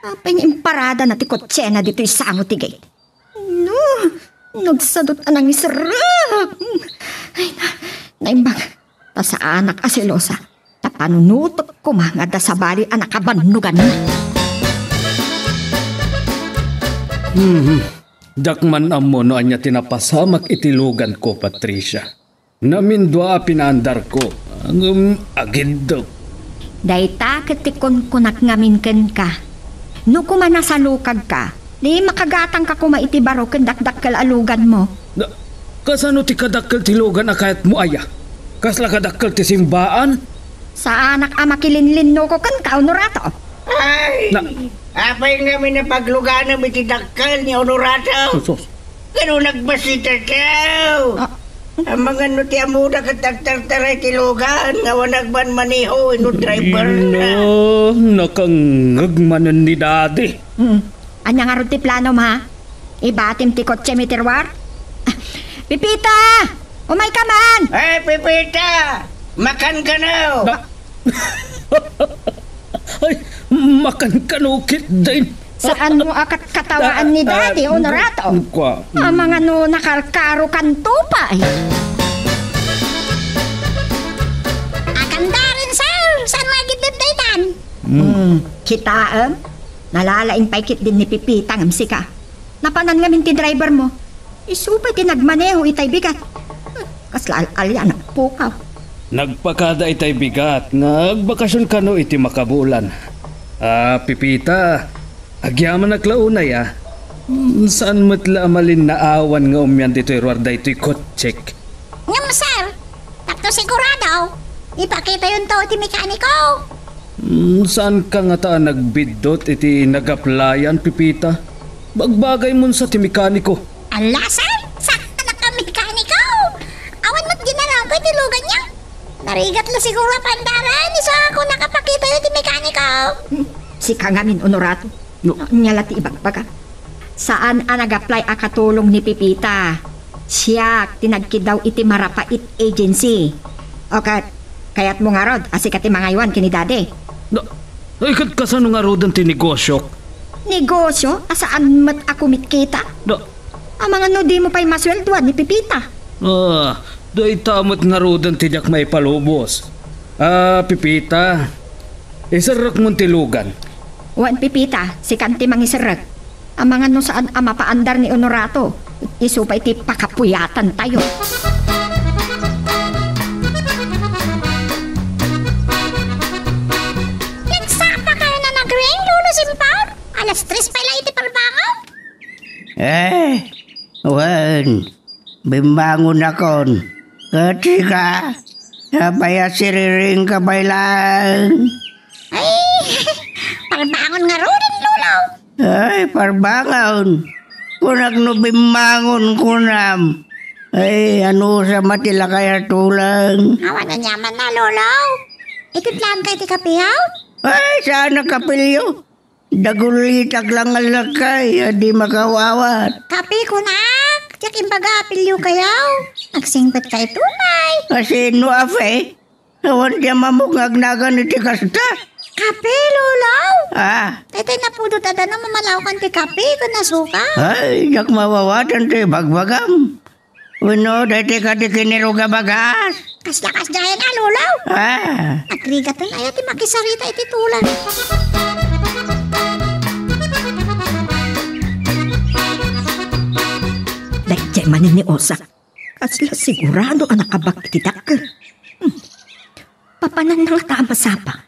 Apay nga imparada na ti kotsena dito'y sango tigay. No, nagsadot anang isarap. Ay na, naimbag. Ta sa anak asilosa. Ta panunutot ko mga da sa bali anak kabanugan na. Dakman amo no anya tinapasamak itilugan ko, Patricia. Namindwa pinandar ko. Agid daw. Dayta ketikon kunak ngamin ken ka. No kumana sa lukag ka, di makagatang ka kumaitibaro ken dakdakkel alugan mo. Kasano ti kadakkel tilugan akayat mo aya? Kasla kadakkel ti simbaan? Sa anak ama kilinlin no ko ken ka, Honorato. Ay! Apay namin na pagluganan may tidakal ni Honorato. Ganun nagbasita siya. Ang mga nuti amuda kataktartaray tilugan nga wanagban maniho ino driver na. Nakangagmanan ni Daddy. Anya nga ron ti plano ma? Ibatim ti kotse mitirwar? Pipita! Umay ka man! Ay, Pipita! Makan ka na! Ay, makan kanukit din. Saan mo akat katawaan ni Daddy, Honorato? Ang mga no nakarkaro kanto pa eh. Akanda rin, sir. Saan mga gitnit-daytan? Kita, nalalaing paikit din ni Pipita ng sika. Napanan nga ti driver mo. Isupay tinagmaneho itay bigat. Kasla alya na pukaw. Nagpakada itay bigat. Nagbakasyon ka no iti makabulan. Pipita, agyaman naglaunay Saan matla amalin na awan nga umyan dito'y ruarda ito'y kotsek? Ngam, sir. Takto sigurado. Ipakita yun to iti mekaniko. Saan ka nga taan nagbidot iti nagaplayan, Pipita? Bagbagay mo sa ti mekaniko. Ala, sir. Sakta na ka mekaniko. Awan mo't ginaraw ko iti lugan niya. Narigat la siguro pandaran. Isa ako nakapakita yun iti mekaniko. Si Kangamin Honorato. Nyala ti ibagbaga. Saan nag-apply akatulong ni Pipita? Siya tinagkid daw iti Marapait Agency. Okay, kaya't mo nga rod, asik ati mga iwan kini Daddy. Ay, kasano nga rod ang tinegosyo? Negosyo? Asaan mat ako mitkita? Ang mga no di mo pa'y masweldoan ni Pipita. Do'y tamot nga rod ang tiyak may palubos. Pipita, isarak mong tilugan. Wan Pipita, si kanti mangisirag. Ang mga no saan mapaandar ni Honorato, isupay ti pakapuyatan tayo. Nagsapa kayo na nag-ring, Lolo Simpar? Alas 3 pala iti palbangaw? Wan, bimbangon akon. Katika, sabaya siriring kabay lang. Ay, palbangon nga rin, Lolo. Ay, parbangon. Kunak no bimbangon kunam. Ay, ano sa matila kaya tulang. Awan na nyaman na, Lolo. Itiplan kayo ti kapiyaw? Ay, saan nakapilyo? Dagulitak lang alakay, di makawawat. Kapi ko nak. Tiyak imbaga apilyo kayaw. Nagsingpit kayo tunay. Kasi no afe, awan diya mamungag nagan iti kasta. Kape, Lolo. Tetay na pudot ada na mamalawakan ti kape kung nasuka. Ay, yak mawawatan ti bagbagam. Uno, dati ka di kiniruga bagas. Kaslakas dyan na, Lolo. Nagrigat na ayat ti makisarita iti tulan. Dahil manin ni Osa, kasla sigurado ang nakabak iti dakkel. Papanan ng tamasapa.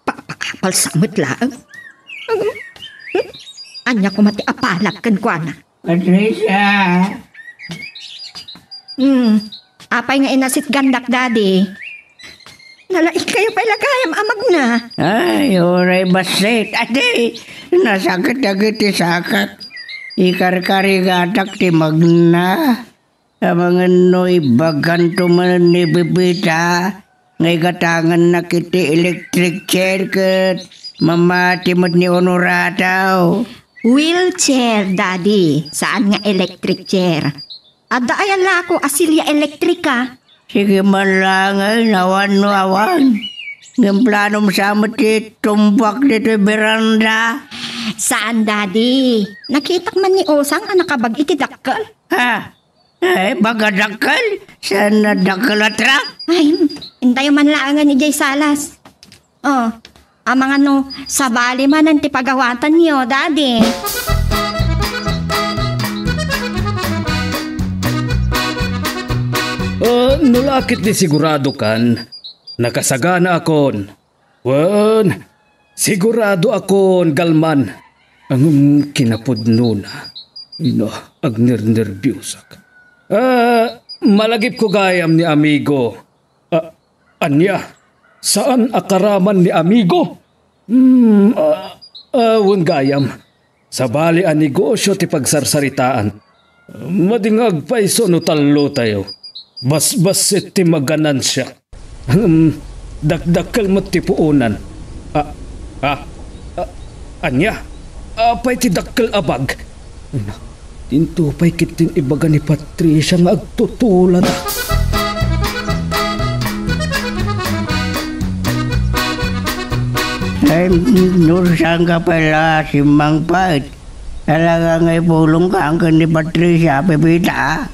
Pakapal sa lang. Anya ko mati apalak kan kwa na. Patricia! Apay nga inasit gandak, Daddy. Nalaik kayo pa ilagayam amag na. Ay, oray basit. Ate, nasakit-agit ti sakat. Ikar-kari gatak ti magna. Mga no'y baganto man ni Bibita. Ngay katangan na kiti electric chair kat mamati mo't ni Honorato. Wheelchair, Daddy. Saan nga electric chair? Ada ayala ko asilya elektrika. Sige malangay, nawan no awan. Ng plano mo sa mati tumpak dito beranda. Saan, Daddy? Nakitak man ni Osang ang nakabag iti dakkel. Ay, baga dakkel? Saan na dakkel atrak? Ay, hintayo man laangan ni Jay Salas. Ang mga no, sabali man ang tipagawatan niyo, Daddy. Nulakit di sigurado kan. Nakasagana akon. Wan, sigurado akon, galman. Ang kinapudno na. Ag nervyusak. Malagip ko gayam ni amigo. Anya, saan akaraman ni amigo? Awon gayam. Sa bali ang negosyo ti pagsarsaritaan. Madingag pa iso no talo tayo. Bas-bas ti maganansya. Dakdakal mo ti puunan. Anya, apay ti dakkel abag. Tinto pa'y kitin ibaga ni Patricia nga agtutulan. Ay, nurusang ka pala si Mang Pait. Talaga ngay pulong ka ang ni Patricia, Pepita.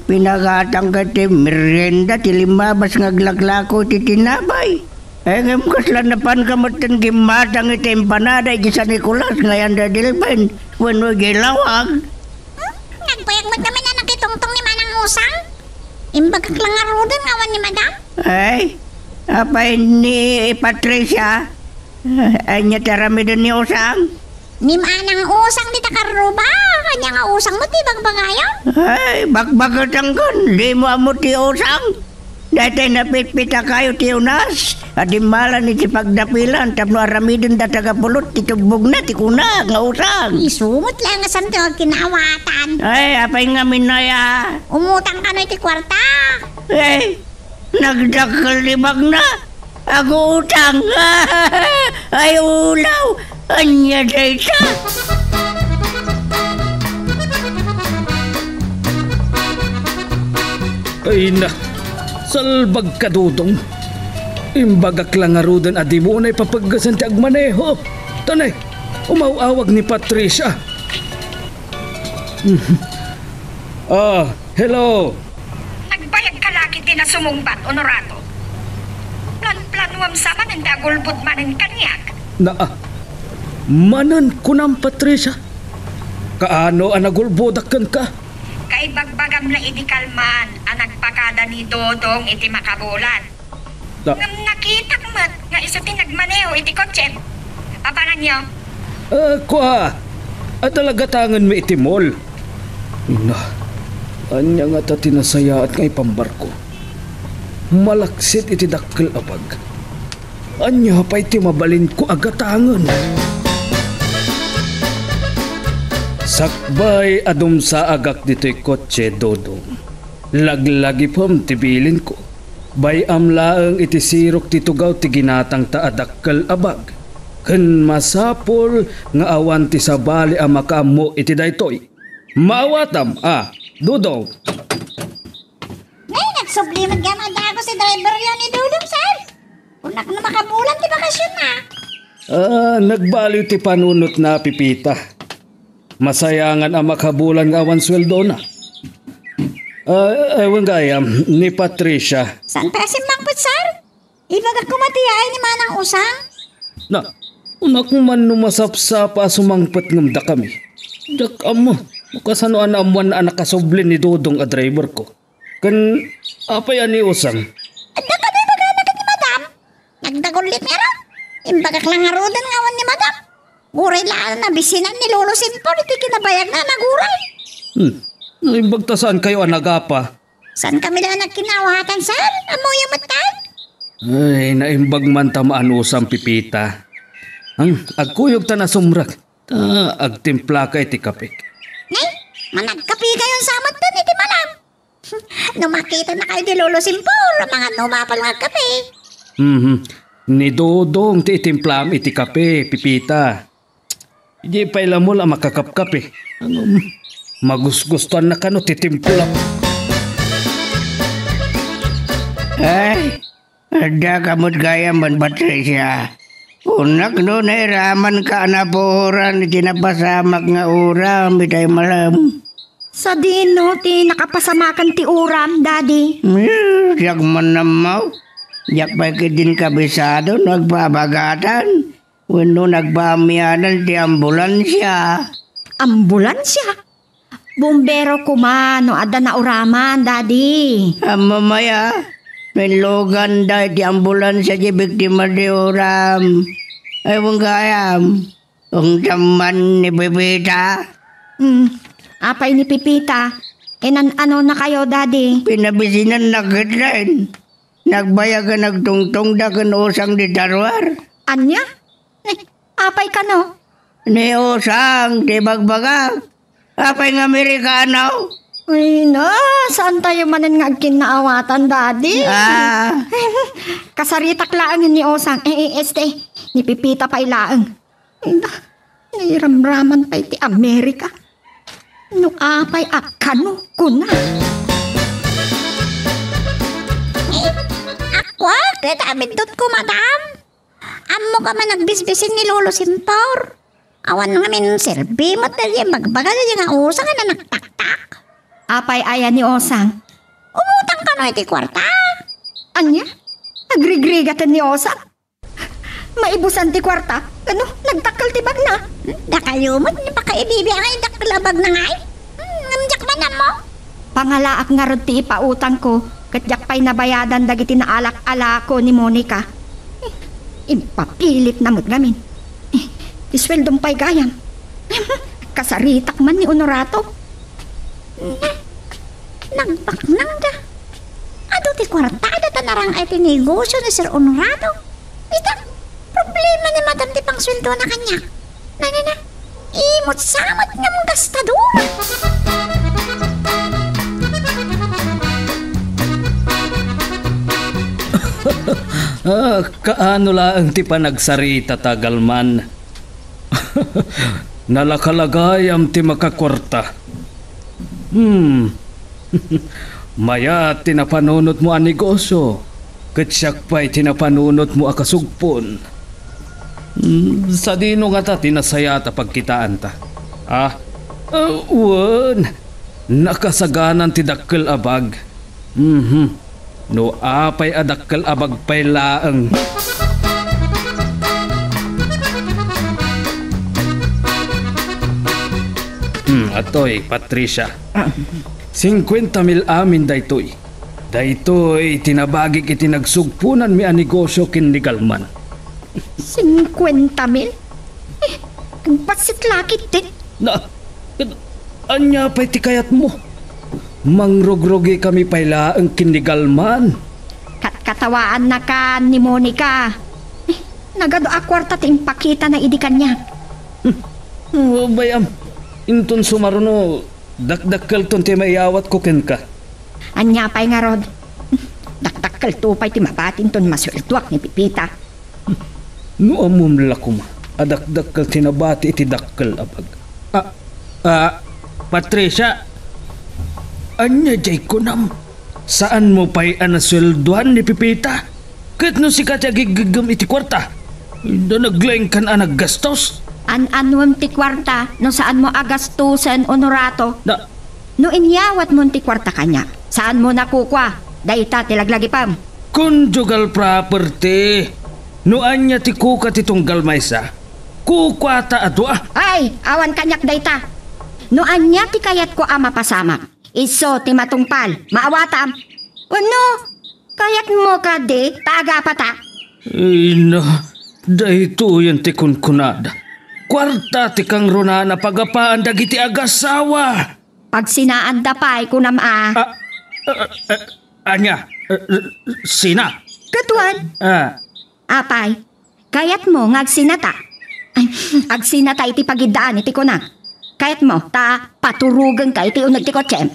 Pinagatang ka ti merienda, ti limabas ngaglaglako ti tinapay. Ay, ngam kaslanapan ka matan gimatang iti empanada, iti San Nicolas, ngayon da dilben, wano gilawag. Nagpayag mo naman na nakitungtong ni Manang Usang? Imbagak lang nga rodan ngawan ni Madam? Ay, apay ni Patricia, ay niya tarami din ni Usang. Ni Manang Usang di takaruba, kanya nga usang mo ti bagbangayon? Ay, bakbagatang kan, di mo amo ti Usang. Dati napitpita kayo ti Unas, at imalan ni ti pagdapilan, tapno aramidin da tagapulot, ti tubog na, ti kuna, nga Usang. Isumot lang nga santo kinawatan. Ay, apay nga minaya. Umutang ka no iti kwarta. Ay, nagdakalibag na. Ako utang. Ay, ulaw. Anya dayta. Ay na, salbag ka dudong. Imbagak lang nga rodan adi mo na ipapagasan ti agmaneho. Tanay, umawawag ni Patricia. Hello. Nagbayag ka lagi din na sumungbat, Honorato. Plan-planuam sama ng dagulbot manin kanyak. Manan ko ng Patricia. Kaano ang nagulbodakan ka? Kay bagbagam na iti kalman, ang nagpakada ni Dodong iti makabulan. Ngam nakita mat nga isa tinagmaneo iti kotse. Papanan niyo? Kwa, at talaga tangan mo iti mall. Na, anya nga ta tinasaya at ngay pambarko. Malaksit iti dakkel abag. Anya pa iti mabalin ko agatangan. Sakbay adum sa agak dito'y kotse, Dodong. Laglagi pam tibilin ko. Bayam laeng iti sirok ti tugaw ti ginatang taadakkel abag. Ken masapol nga awan ti sabali a makaammo iti daytoy. Maawatam, Dodong. Ngay, nagsubliman gamad ako si driver yun ni Dudong, sir. Unak na makabulan ti bakasyon na. Nagbaliw ti panunot na, Pipita. Masayangan ang makabulan nga awan sweldo na. Ewan gayam, ni Patricia. Saan pa si Mangput, sir? Ibagak kumatiyay ni Manang Usang? Na, unak man numasapsapa sumangpat ngamda kami. Dak amo, kasano amuan na nakasublin ni Dodong a driver ko. Kan, apay ani Usang? Daka na ibaganak ni Madam. Nagdagulit nera. Imbagak lang nga rodan ngawan ni Madam. Uray laan na bisinan ni Lolo Simpor, iti kinabayag na naguray. Imbagtasaan kayo anagapa. Saan kami na nagkinawatan, sir? Amoy matan? Ay, naimbag man tamaan Usang, Pipita. Ang agkuyog ta na sumrak. Agtimpla ka iti kapik. Ngay, managkapi kayon sa matan iti Madam. Numakita na kayo ni Lolo Simpor, mga numapal nga kape. Ni Dodong ti itimplam iti kape, Pipita. Di pa ilamol ang makakapkape. Magusgustuhan na kano titimplam. Ay, ada kamot gaya man Patricia. Unak no nairaman ka na poran itinapasamak nga uram itay malam. Sa dino ti nakapasamakan ti uram, Daddy. Siyak man namaw. Siyak pa din kabisado nagpabagatan. Wano nagpamianan ti ambulansya. Ambulansya? Bumbero kumano ada na uraman, Daddy. Mamaya, may logan da ti ambulansya di biktima di uram. Ay mong gayam. Ang taman ni Pipita. Apay ni Pipita. Ano na kayo, Daddy? Pinabisinan na kitlain. Nagbayagan nagtungtong da kan Usang di Tarwar. Anya? Apay ka no? Ni Usang di Bagbaga. Apay ng Amerikano. Ay na, saan tayo manan nga kinaawatan, Daddy? Kasaritak laang ni Usang. Ni Pipita pa ilaang. Niramraman pa iti Amerika. No apay akano ko na. Ako, kita amindot ko, Madam. Amo ka man nagbisbisin ni Lolo Simpor. Awan nga min serbi mo tayo magbaga niya nga usang na nagtaktak. Apay aya ni Osang. Umutang ka no iti kwarta. Anya? Agrigregatan ni Osang. Maibusan ti kwarta. Ano? Nagtakal ti bag na. Dakayumot ni pakaibibi ang ay daklabag na ngay. Ngamjak man na mo. Pangalaak nga rod ti ipautang ko. Katyak pa'y nabayadan dagiti na alak-ala ko ni Monica. Ipapilit na mo't gamin. Isweldong pa'y gayam. Kasaritak man ni Honorato. Nagbaknang da. Ado ti kwarta da tanarang ay tinegosyo ni Sir Honorato. Ita, problema ni Madam ti pangsweldo na kanya. Na, imot samot nga mong gastadura. Kaano lang ti panagsarita tagalman. Nalakalagayam ti makakwarta. Maya tinapanunot mo ang negosyo. Katsyak pa'y tinapanunot mo akasugpon. Sa dino nga ta tinasaya ta pagkitaan ta. Uwan. Nakasaganan ti dakkel abag. No apay adakkel abag pay laeng. Atoy, Patricia. 50,000 amin daytoy. Daytoy tinabagik iti nagsugpunan mi a negosyo kin ni Galman. 50,000? Basit lakit din. Anya pa'y tikayat mo. Mangrogrogi kami payla ang kinigalman. Katawaan na ka ni Monica. Nagado akwarta ting pakita na idikan niya. Bayam, inton sumaruno, dakdakkel ton ti mayawat ko ken ka. Anya pa'y nga rod. Dakdakkel to pa'y ti mabatin ton masultuak ni Pipita. No amum lakum, adakdakkel tinabati iti dakkel abag. Patricia, anya jay kunam, saan mo pa'y anasweldohan ni Pipita? Kahit no si Katya gigigam iti kwarta, hindi naglaing kan anaggastos. An-anwam ti kwarta, no saan mo agastusan Honorato? Na, No inyawat mo ti kwarta kanya, saan mo nakukwa? Dayta tilaglagi pam. conjugal property. No anya ti kuka ti tunggal maysa, kukwata adwa. Ay, awan kanyak dayta. No anya ti kayat ko ama pasamak. Iso ti matungpal, maawatam. Ano? Kayat mo ka di, taga pata. Ina, dahito yan ti kunkunada. Kwarta ti kang runana pagapaan dagiti agasawa. Pag sinaan dapay ko nama. Anya, sina? Katuan. Apay, kayat mo ngagsinata. Ay, agsinata iti pagidaan iti ko na. Kayat mo, ta paturugan ka iti unag ti kotsem.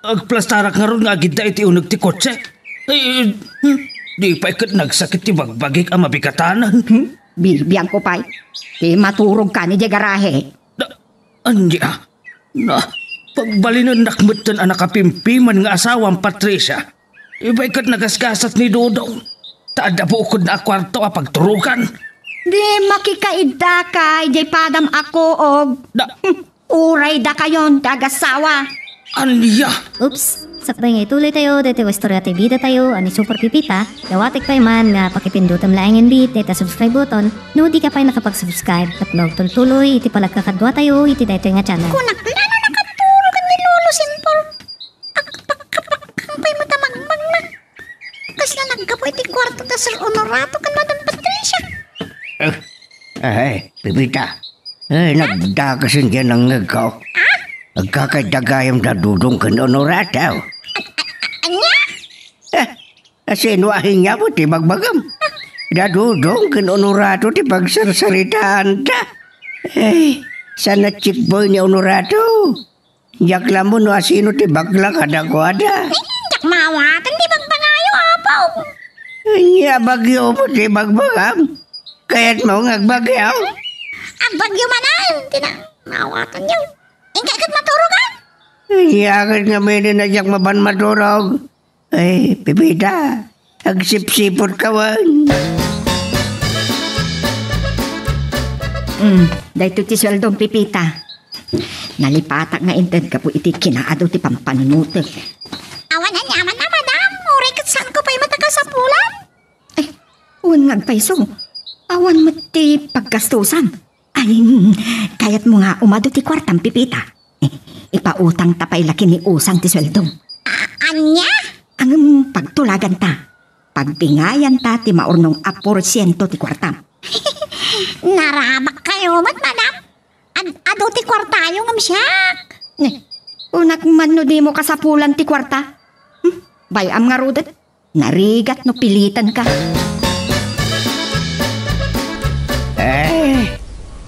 Agplastarak nga ron nga agida iti unag ti kotse. Di pa ikat nagsakit ti bagbagik ang mabikatanan. Bibiyang ko pa'y, ti maturog ka ni di garahe. Anya, pagbalinan nakmutan ang nakapimpiman nga asawang Patricia. Iba ikat nagaskasat ni Dodong. Taada bukod na kwarto a pagturukan. Di makikaida ka, di padam ako og uray da kayon, tagasawa. Anya? Oops! Sakbay nga ituloy tayo, dito istorya tayo bida tayo, ani Super Pipita. Yawatik pa man nga pakipindutam laing and beat, dito subscribe button. No di ka pa nakapag-subscribe, at log tuloy, iti palagkakadwa tayo, iti dito nga channel. Kunak na nakatulog ni Lolo Simpor. Akpakapakang pa'y matamagmag na. Kas na nagkapo iti kwarto ta Sir Honorato kan Madam Patricia. Ay, Pipita. Nagdakasin dyan ang ngagaw. Nagkakadagayam na Dudong kan Honorato. Anya? Asinuahin niya mo ti magbagam. Dadudong kan Honorato ti pagsarsaritaan ta. Sana chick boy ni Honorato. Yakla mo no asino ti bagla kada-kwada. Jak mawatan di magbangayo apaw. Nya bagyo mo ti magbagam. Kaya't mo ngagbagyaw. Ang bagyo manan. Tinamawatan niyo. Ingkay kat maturugan. Yakit nga may dinadyak maban maturog. Ay, Pipita. Agsipsipot kawan. Dahito ti sweldong Pipita. Nalipatak nga inted ka po iti kinaado ti pampanunutek. Awan na nyaman na, madam. Uray kat saan ko pa'y mataka sa pulan? Uwan ngagpaiso. Awan mo ti paggastusan. Ay, kayat mo nga umado ti kwartang Pipita. Ipautang tapay laki ni usang ti sweldong. Anya? Ang pagtulagan ta. Pagpingayan ta ti maurnong 4% ti kwartam. Narabak kayo, madam. Ado ti kwartayo ngam siyak. Unak man no di mo kasapulan ti kwarta. Bayam nga rudet. Narigat no pilitan ka.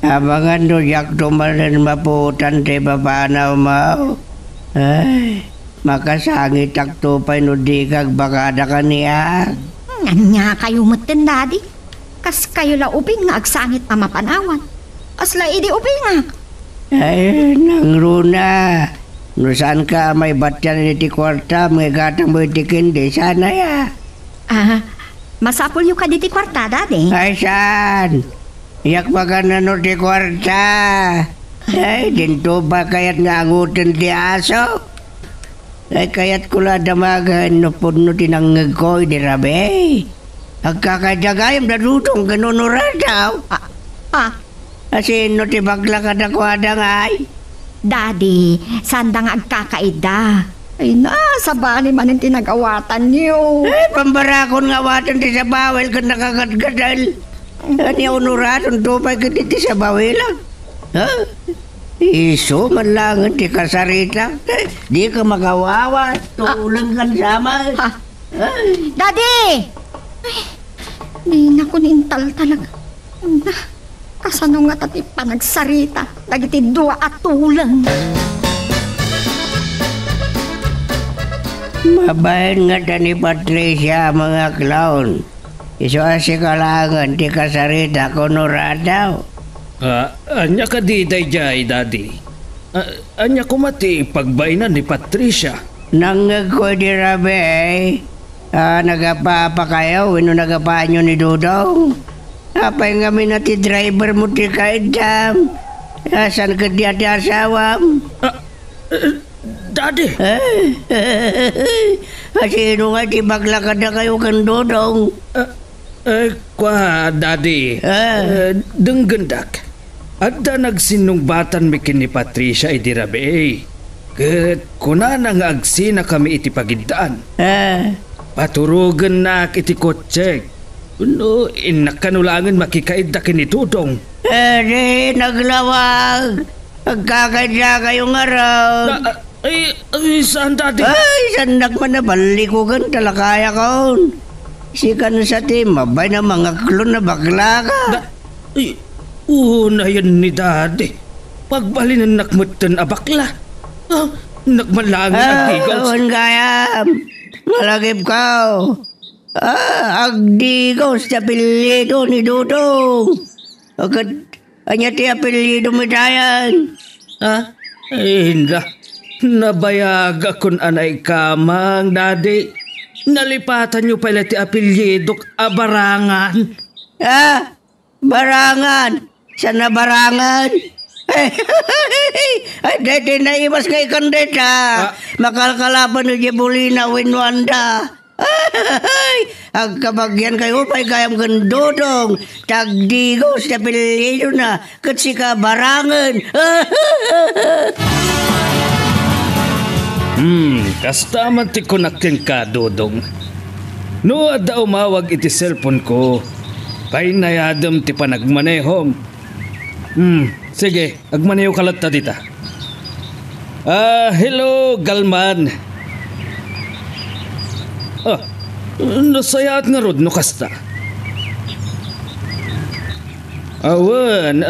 Abangan do yak tumalan maputan ti babanaw mo. Makasangit ak tupay no di kag bakada kaniya. Anya kayo maten, Daddy. Kas kayo la ubing nga agsangit na mapanawan. Asla idi ubing nga. Ay, nang runa. No saan ka may batyan iti kwarta, may gatang mo iti kindi, sana ya. Masapul yung ka diti kwarta, Daddy. Ay, saan? Yak magana no ti kwarta. Ay, dinto ba kayat nga angutin ti aso? Ay, kayat kula damagan no puno tinangag ko, di rabe. Agkakadagayam na dudong ganunura daw. Asin no ti bagla ka na kwada nga ay. Daddy, sanda nga agkakaida. Ay na, sabani man yung tinagawatan niyo. Ay, pambarakon nga watan ti sa bawel ka nakagadgadal. Ani unuradon tupay ka ti sa bawel lang. Ha? Iso man lang ti kasarita. Di ka magawawa. Tulang kan sama. Daddy! Ay, di na ko nintal talaga. Kasano nga tati panagsarita. Dagiti 2 at tulang. Mabahin nga ta ni Patricia mga clown. Iso asi kalangan ti kasarita kunuradaw. Anya ka di dayjay, Daddy. Anya ko mati pagbainan ni Patricia. Nangag ko di rabe nagapapa kayo, wino nagapaan nyo ni Dudong. Apay nga minati driver mo ti kaidam. Asan ka di ati asawam? Daddy! Sino nga ti bagla ka na kayo kan Dudong? Kwa, Daddy. Denggendak. Adda nagsinumbatan mi kini Patricia idirabe. Ket kunana nga agsina kami iti pagidaan. Paturugan na iti kotsek. No, inakanulangan makikaida kini Dudong. Di naglawag. Agkakadya kayong araw. Ay, saan, Daddy? Ay, sandak man na balikugan talakaya kaon. Sikan sa tim, mabay na mga klon na bakla ka. Na yan ni Daddy. Pagbalinan nakmutan a bakla. Nagmalangin ang tigaw. Awan kayam. Malagip ka. Agdigaw sa apelyido ni Dudong. Agad, anya ti apelyido mo dayan. Hinda. Nabayaga kun anay kamang, Daddy. Nalipatan nyo pala ti apelyidok abarangan. Barangan? Saan na barangan? Ay, dede na iwas kay kandeta. Makalkalaban ni Jebulina Winwanda. Ay, agkabagyan kayo pa'y kayang gandodong. Tagdigo sa apelyido na. Katsika barangan. Kastaman ti kunakin ka, Dodong. No, ada umawag iti cellphone ko. Kay nayadam ti panagmanehom. Sige, agmaneho kalat ta dita. Hello, Galman. Nasayat nga rod no kasta. Awan,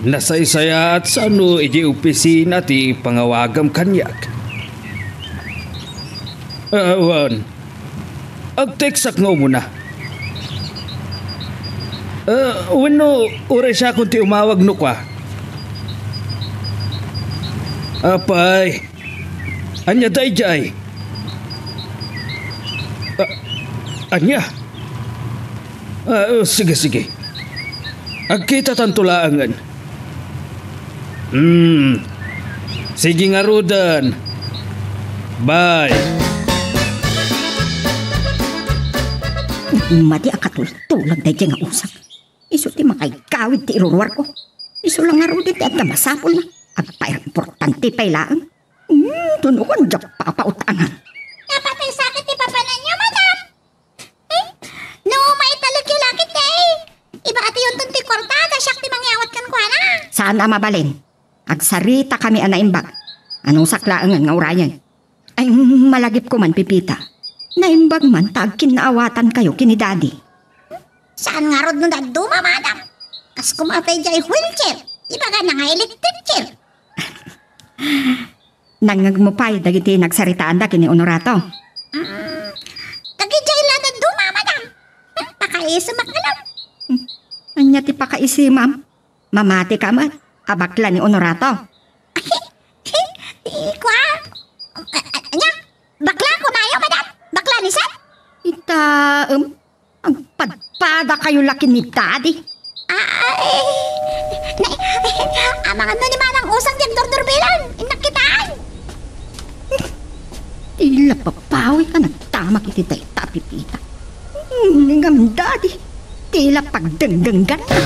nasaysayat sa ano iji opisina ti pangawagam kanyak. Awan, agteksak nga muna. Wano, ure siya kung ti umawag no kwa. Apay, anya day jay. Anya? Sige, sige. Agkita tantulaangan. Sige nga Rodan. Bye. Madi akatultulag na dyan nga usap. Iso ti makaigawid ti irurwar ko. Iso lang nga Rodan ti at masapol na. Agpay importante pa ilaan. Tunukon dyan papautangan. Napatay sakit ti papa ninyo, madam. No, maitalag yung lakit na Iba ati yung tunti kwartada, siyak ti mangyawat kan kwa na. Saan mabalin? Agsarita kami anaimbag. Anong saklaangan nga urayan? Ay malagip ko man pipita. Naimbag man tagkin naawatan kayo kini daddy. Saan nga rod nung daduma, madam? Kas kumatay dyan wheelchair. Iba ka na nga electric chair. Nangagmupay dagiti nagsaritaan da kini Honorato. Tagi dyan lang daduma, madam. Pakaisamak na lang. Anya ti pakaisi ma'am. Mamati ka man. Abakla ni Honorato. Kwa? Anya? Bakla ko na yun, madam. Bakla ni Sat? Ita, ang padpada kayo laki ni daddy. Ay! Amangan mo ni manang usang dyan dordorbilan. Inakitaan. Tila papawi ka nagtama kiti tayo tapipita. Ningam daddy. Tila pagdengdenggan na.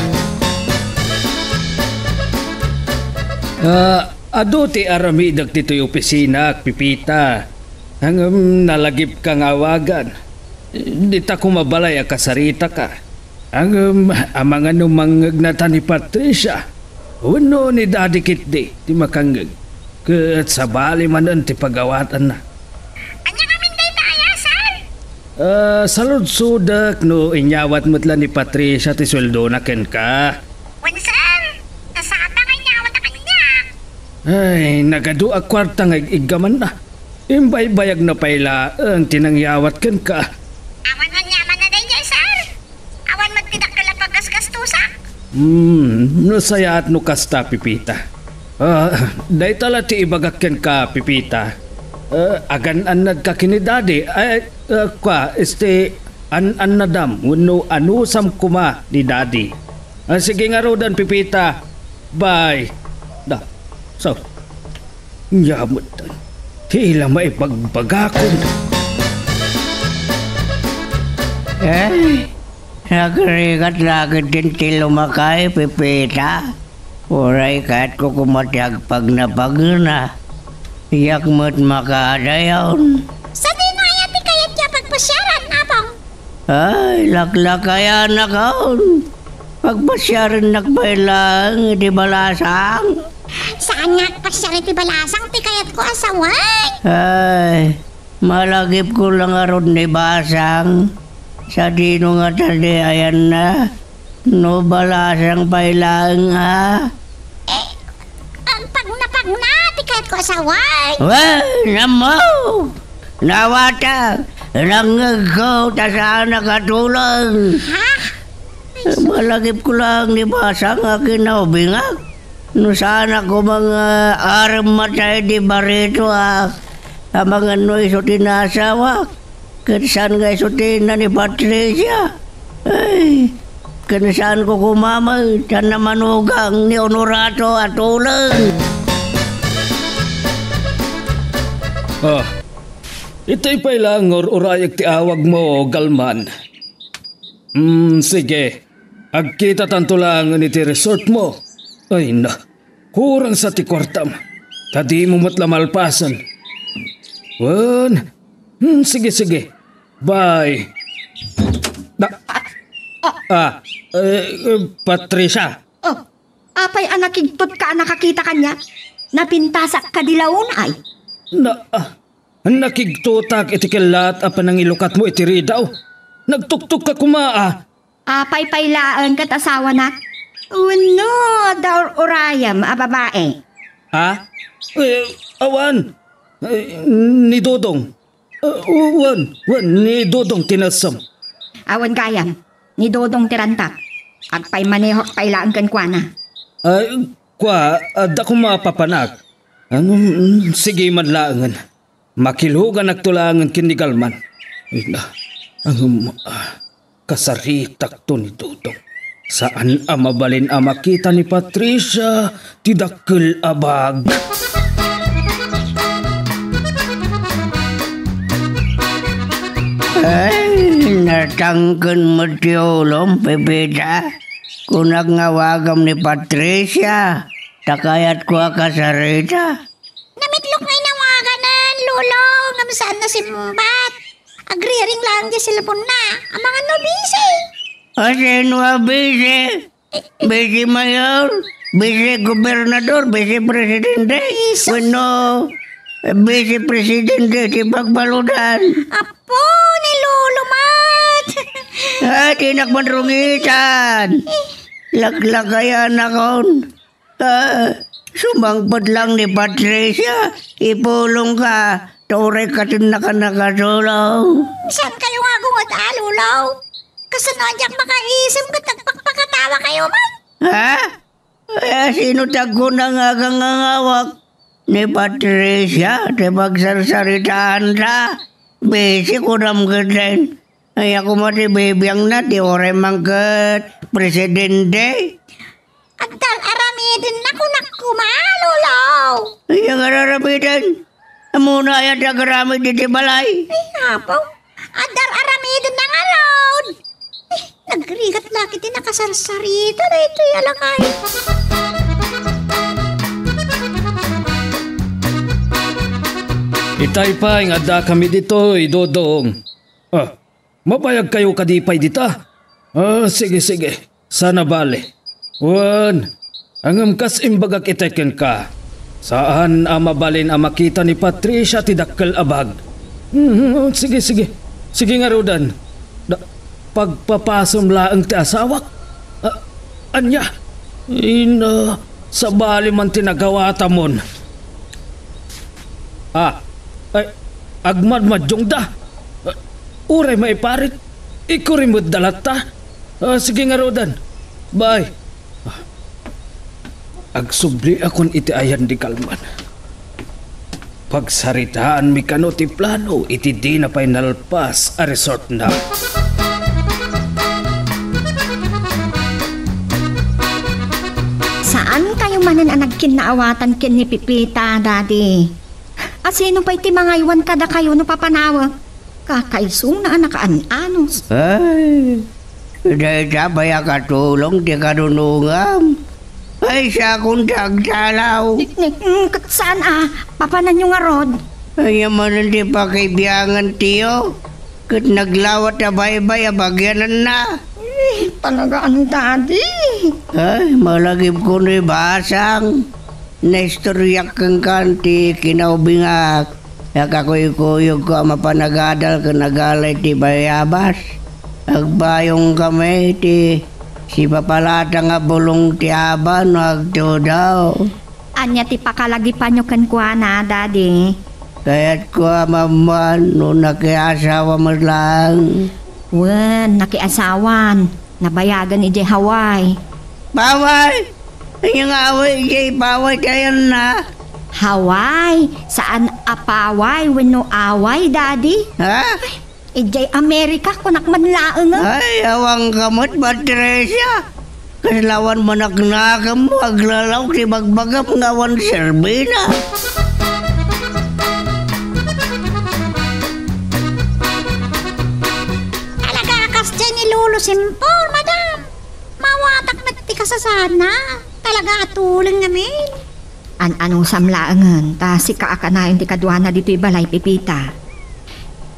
Ado ti aramidag dito'y opisina, pipita. Ang nalagip kang awagan. Di ta kumabalay kasarita ka. Ang mga numangag na ta ni Patricia. Uno ni Daddy Kitty, ti makangag. Kat sa bali man ti pagawatan na. Anya kaming day tayo, sir? Salud-sudak no inyawat mo't ni Patricia ti sweldo na ken ka. Wen, sir? Kasama kay nyawat na kanya. Ay, nagadu ak kwarta nga igaman na. Imbay-bayag na paila ang tinangyawat ken ka. Awan man yaman na day niya, sir. Awan magtidak ka lang pagkaskastusa. Nasaya at no kasta, Pipita. Day tala ti ibagak ken ka, Pipita. Agan-an nagkakinidadi. Ay, an-nadam. Uno anusam kuma ni Daddy. Sige nga Rodan, Pipita. Bye. So, yamot. Tila maipagbagakon. Nagrigat lagad din ti lumakay, Pipita. Uray kahit ko kumatiag pag napagna. Iyak mo't makadayaw. Sa di nga yan ti kayat niya pagpasyaran, apong. Ay, laklakaya na kaon. Pagpasyaran nakbailang, di balasang. Saan nga pasyaran ti balasang ti kayat ko asaway? Ay, malagip ko lang aron ni Basang. Sa dino nga tali ayan na. No balasang bailang ha. Ang pagna, ti kayat ko asaway. Well, namo! Nawata! Nangag ko, tasaan nakatulong. Ha? Malagip ko lang ni Basang akin na ubingak. No sana ko mga aram matay di barito ang mga no iso tinasawak. Kansan nga iso na ni Patricia. Ay, kansan ko kumamay, tan na manugang ni Honorato at ulang. Ito'y pailang urayag ti awag mo, Galman. Sige. Agkita tanto lang ni ti resort mo. Ay na, kurang sa ti kwartam. Tadi mo matla malpasan. Wan. Sige. Bye. Patricia. Oh, apay anakigtot ka nakakita kanya. Napintasak ka dilaon ay. Nakigtutak iti kelat apan ang ilukat mo iti ridaw. Nagtuktuk ka kumaa. Apay pailaan kat asawa na. Uno, daw urayam a babae. Ha? Awan. Ni Dodong. Wan, ni Dodong tinasam. Awan kayam, ni Dodong tirantak. Agpay manehok pailaan kan kwa na. Da ko mapapanak. Sige madlaangan. Makilhugan nagtulangan kinigalman. Kasaritak to ni Dudong. Saan mabalin makita ni Patricia ti dakkel abag? Ay, natangken mo ti ulom, Pepita. Kung nagnawagam ni Patricia, takayat ko kasarita. Namitlok ngay nawaganan, Lolo. Ngam saan na simbat. Agriring lang di silpon na. Ang mga nobisi. Sino busy? Busy mayor? Busy gobernador? Busy presidente? Bueno, busy presidente si Pagbaludan. Apo ni Lolo Mat. Tinakmadrungitan. Laglagayan akon. Sumangpad lang ni Patricia. Ipulong ka. Tore ka din nakasulang. Saan kayo nga gungot, Lolo? Kasunod yung makaisip ko tagpakpakatawa kayo man. Ha? Sino tagko na nga kang ngawak? Ni Patricia, di magsarsaritaan sa. Besi ko namgatan. Ay ako mati bibiyang na, di ore mangkat presidente. Agdal aramidin na ko Lolo. Ay, ang araramidan. Muna ay agaramid di balay. Ay, apo. Agdal aramidin na nga ron. Nagrigat laki din nakasarsarita na ito yalakay. Itay pa, nga kami dito, Dodong. Mapayag kayo kadipay dita. Sige. Sana bale. Wan, ang kas imbagak iteken ka. Saan mabalin makita ni Patricia ti dakkel abag? Sige. Sige nga Rodan. Pagpapasom laang ti asawak. Anya? Sa bali man tinagawata mon. Agmad madyong da. Uray maiparit. Ikurimod dalata. Sige nga Rodan. Bye. Agsubli akon iti ayan di kalman. Pagsaritaan mi kano ti plano iti di na pa'y nalpas a resort na. Saan kayo manan ang nagkinaawatan kin ni Pipita, Daddy? Sino pa iti mga iwan kada kayo no papanawa? Kakaisong na nakaanos. Ay, dahil sabay katulong di kadunungam. Ay, siya kung dagdalaw. Saan papanan nyo nga rod? Ay, yaman hindi pa kaibiyangan tiyo. Kat naglawat na baybay, abagyanan na. Talagaan, Daddy. Ay, malagib ko na basang. Naistoryak kang kanti, kinaubingak. Nakakuy-kuyog ko mapanagadal ka nagalay ti bayabas. Agbayong kami ti si papalata nga bulong ti aban wagto daw. Anya ti pakalagi pa nyo kankwana, Daddy. Kaya't ko maman no nakiasawa mo lang. Wen, nakiasawan. Nabayagan ni Jay Hawaii. Paway! Ang away jay paway tayo na. Hawaii? Saan apaway when no away, Daddy? Ha? Jay Amerika kunak manlaang Ay, awang kamot Patricia. Kaslawan manaknakam mo aglalaw si bagbagam ngawan serbina. Talaga kas dyan ni Lolo Simpor, madam. Mawatak na ti kasasana. Talaga atulang namin. Anong samlaangan, ta si kaakanayon ti kadwana dito'y balay Pipita.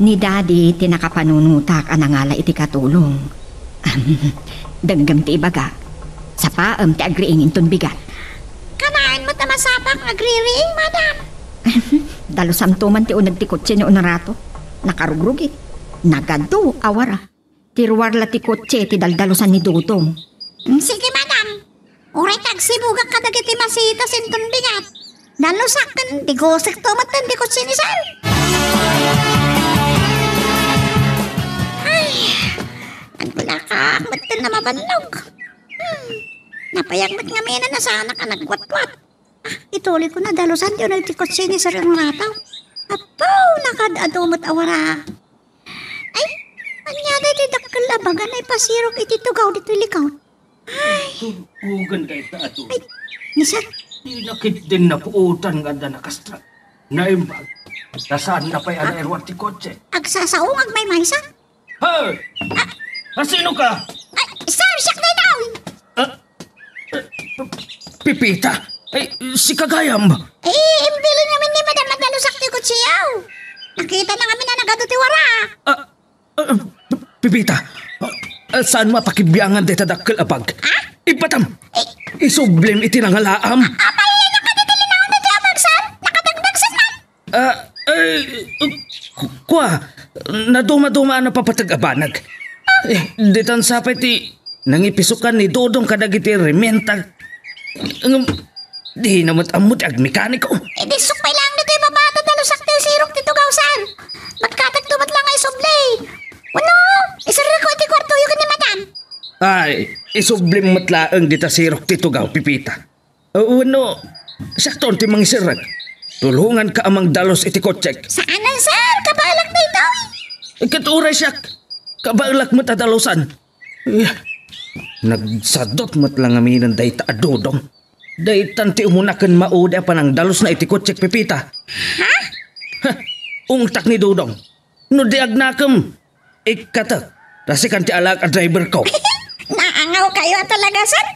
Ni Daddy tinakapanunutak anangala iti katulong. Daggam ti ibaga. Sa paam ti agriingin ton bigat. Kanain mo tamasapak agri-ring, madam. Dalusam tuman ti unag ti kotse ni unarato. Nakarugrugi. Nagado awara. Tirwarla ti kotse ti daldalusan ni Dutong. Sige, madam. Uray tagsibugak ka dagiti masita sinton bigat. Dalusakan, digosek tumatan di ko sinisan. Ay, nagbalakak, batal na mabanlog. Napayagmat nga mena na sana ka nagwat-wat. Ituloy ko na dalusan di nagtikot sini sa rin rataw. Apo, nakadadumot awara. Ay, Anya na iti dakkel abagan ay pasirok iti tugaw dito likaw. Ugan kay ta ato. Ni sir, Nakit din na puutan nga da nakastra. Naimbag. Tasaan na pa'y ana erwat ti kotse. agsasaong may maysa. Hey! Sino ka? Ay, sir, siyak na daw. Pipita? Ay, si Kagayam. Imbili namin ni Madam Madalusak ti kutsiyaw. Nakita na kami na nagadutiwara. Pipita, saan mapakibiyangan dita dakkel abag? Ipatam! Isublim iti nangalaam. Apay na kaditili na ako na damag, sir. Nakadagdagsan man. Kwa, naduma-duma na papatag-abanag. Ditan sapay ti nangipisukan ni Dodong kadagiti rementa. Di namat amot ag mekaniko. Di sukpay lang dito yung babata dalusak ti sirok ti tugaw, sir. Magkatag tumat lang ay sublay. Ano? Isarira ko iti kwarto yung ni Madam. Ay, isublim matlaang dita sirok ti tugaw, Pipita. Ano, sakton ti mang sirag. Tulungan ka amang dalos iti kotsek. Saan na, sir? Kabalak na ito. Katuray siyak. Kabalak matadalosan. Nagsadot matlang aminan day ta adodong. Day tanti umunakan mauda pa ng dalos na iti kotsek, Pipita. Ha? Ungtak ni Dodong. No diag nakam. Ikata. Rasikan ti alag a driver ko. Naangaw kayo talaga, sir.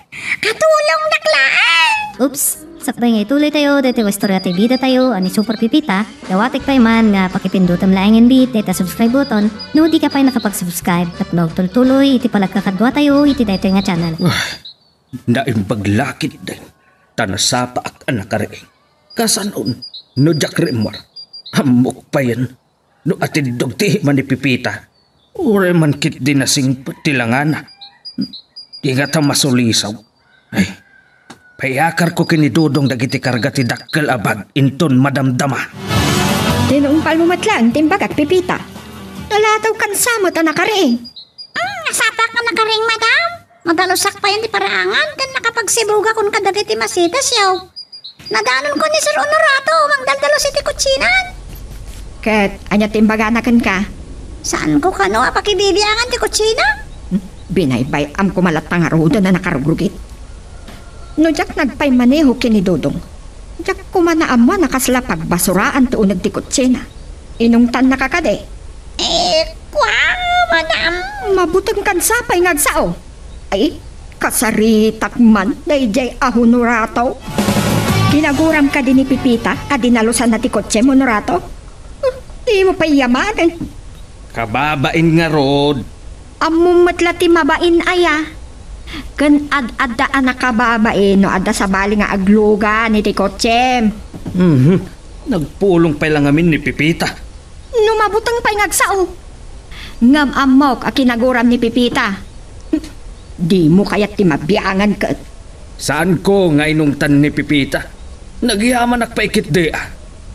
Katulong naklaan. Oops! Sakbay nga ituloy tayo, dito istorya tayo bida tayo, ani Super Pipita, dawatik pa man nga pakipindutam laing bit, dito subscribe button, no di ka pa nakapag-subscribe, at magtuloy iti palagkakadwa tayo, iti dito nga channel. Naim paglakit din. Tanasapa at anakari. Kasanon, no Jack Rimor. Amok pa yan. No atidog ti man ni Pipita. Ure man kit din nasing patilangan. Di nga ta masulisaw. Ay, payakar ko kinidudong dagiti karga ti dakkel abag inton madamdama. Tinumpal mo matlang, timbag at Pipita. Nalataw kan samot ang nakari. Nasapak ka nakaring, Madam. Madalusak pa yan di paraangan. Kan nakapagsibuga kung kadagiti masitas yaw. Nadanon ko ni Sir Honorato, magdaldalos iti kutsinan. Ket, anya timbaganakan ka. Saan ko kano pakibibiyangan ti kutsina? Binaybay am kumalatang arudo na nakarugugit. No jak nagpay maneho kinidodong. Jak kumanaam mo nakasla pagbasuraan to unag ti kutsina. Inungtan nakakade. Madam. Mabutang kansapay ngagsao. Ay, kasaritak man, dayjay Honorato. Ginaguram ka din ni Pipita, adinalusan na ti kotse mo, Honorato. Di mo pa yaman. Kababain nga rod. Among matlati mabain aya. Kan ad-adda anak kababain, no adda sa bali nga agluga ni ti kotse. Nagpulong pa lang amin ni Pipita. Numabutang pa'y ngagsao. Ngam amok a kinaguram ni Pipita. Di mo kaya't ti mabiyangan ka. Saan ko nga inungtan ni Pipita? Nagyaman akpaikit di ah.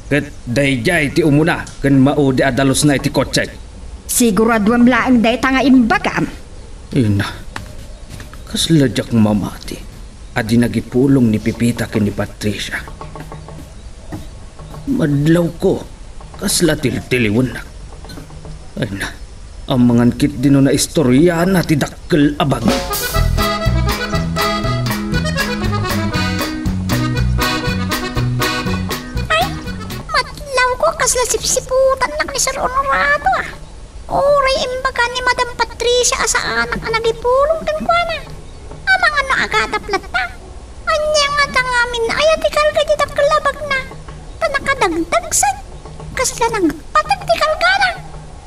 Kat dayjay ti umuna kan maudi adalos na iti kotsek. Siguradwam laang day tanga imbagam. Ina, kasladyak mamati. Adi nagipulong ni Pipita ken ni Patricia. Madlaw ko, kasla tiltiliwan na. Ay na, ang mga kit din na istorya na ti dakkel abag. Matlaw ko kasla sipsiputan na ni Sir Honorato ah. Oray imbaga ni Madam Patricia asa anak ang nagipulong kan kwa na. Amang ano agataplat na. Anya nga tangamin na ayat ikal ka di dakkelabag na. Tanakadagdagsan. Kasla nang patag di kalgana.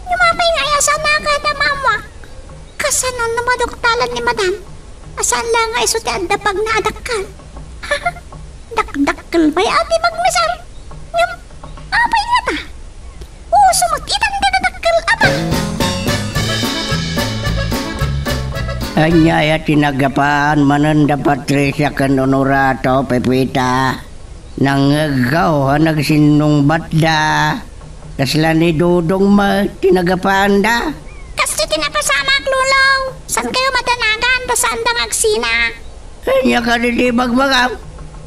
Yumapay nga aya sana ka na mama. Kasanon na madoktalan ni Madam. Asan lang nga iso ti adapag na adakal. Dakdakkel ba ati magmisal? Ngam, apay nga ta. Sumot itang dinadakkel abang. Anya ya tinagapan mananda Patricia kan Honorato Pepita. Nangagaw nagsinong batda. Kasla ni Dodong tinagapan da. Kasi tinapasama klulaw. San kayo madanagan ta saan dang agsina? Anya ka di bagbagam.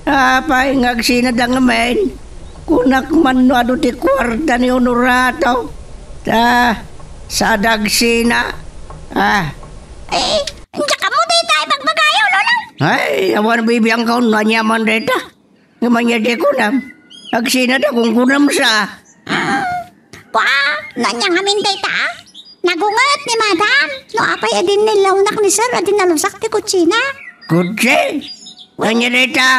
Apay ngagsina da ngamen. Kunak man no ado ti kwarta ni Honorato. Ta, sa dagsina. Diyan ka mo dito ay pagbagayo, lolo. Ay, awan bibiyang kaon na nyaman dito. Ngaman niya di kunam. Agsina da kung kunam sa. Pa, nanyang amin dita. Nagungat ni madam. No, apay adin nilaunak ni sir, adin nalusak ti kutsina. Kutsi? Kanya dito.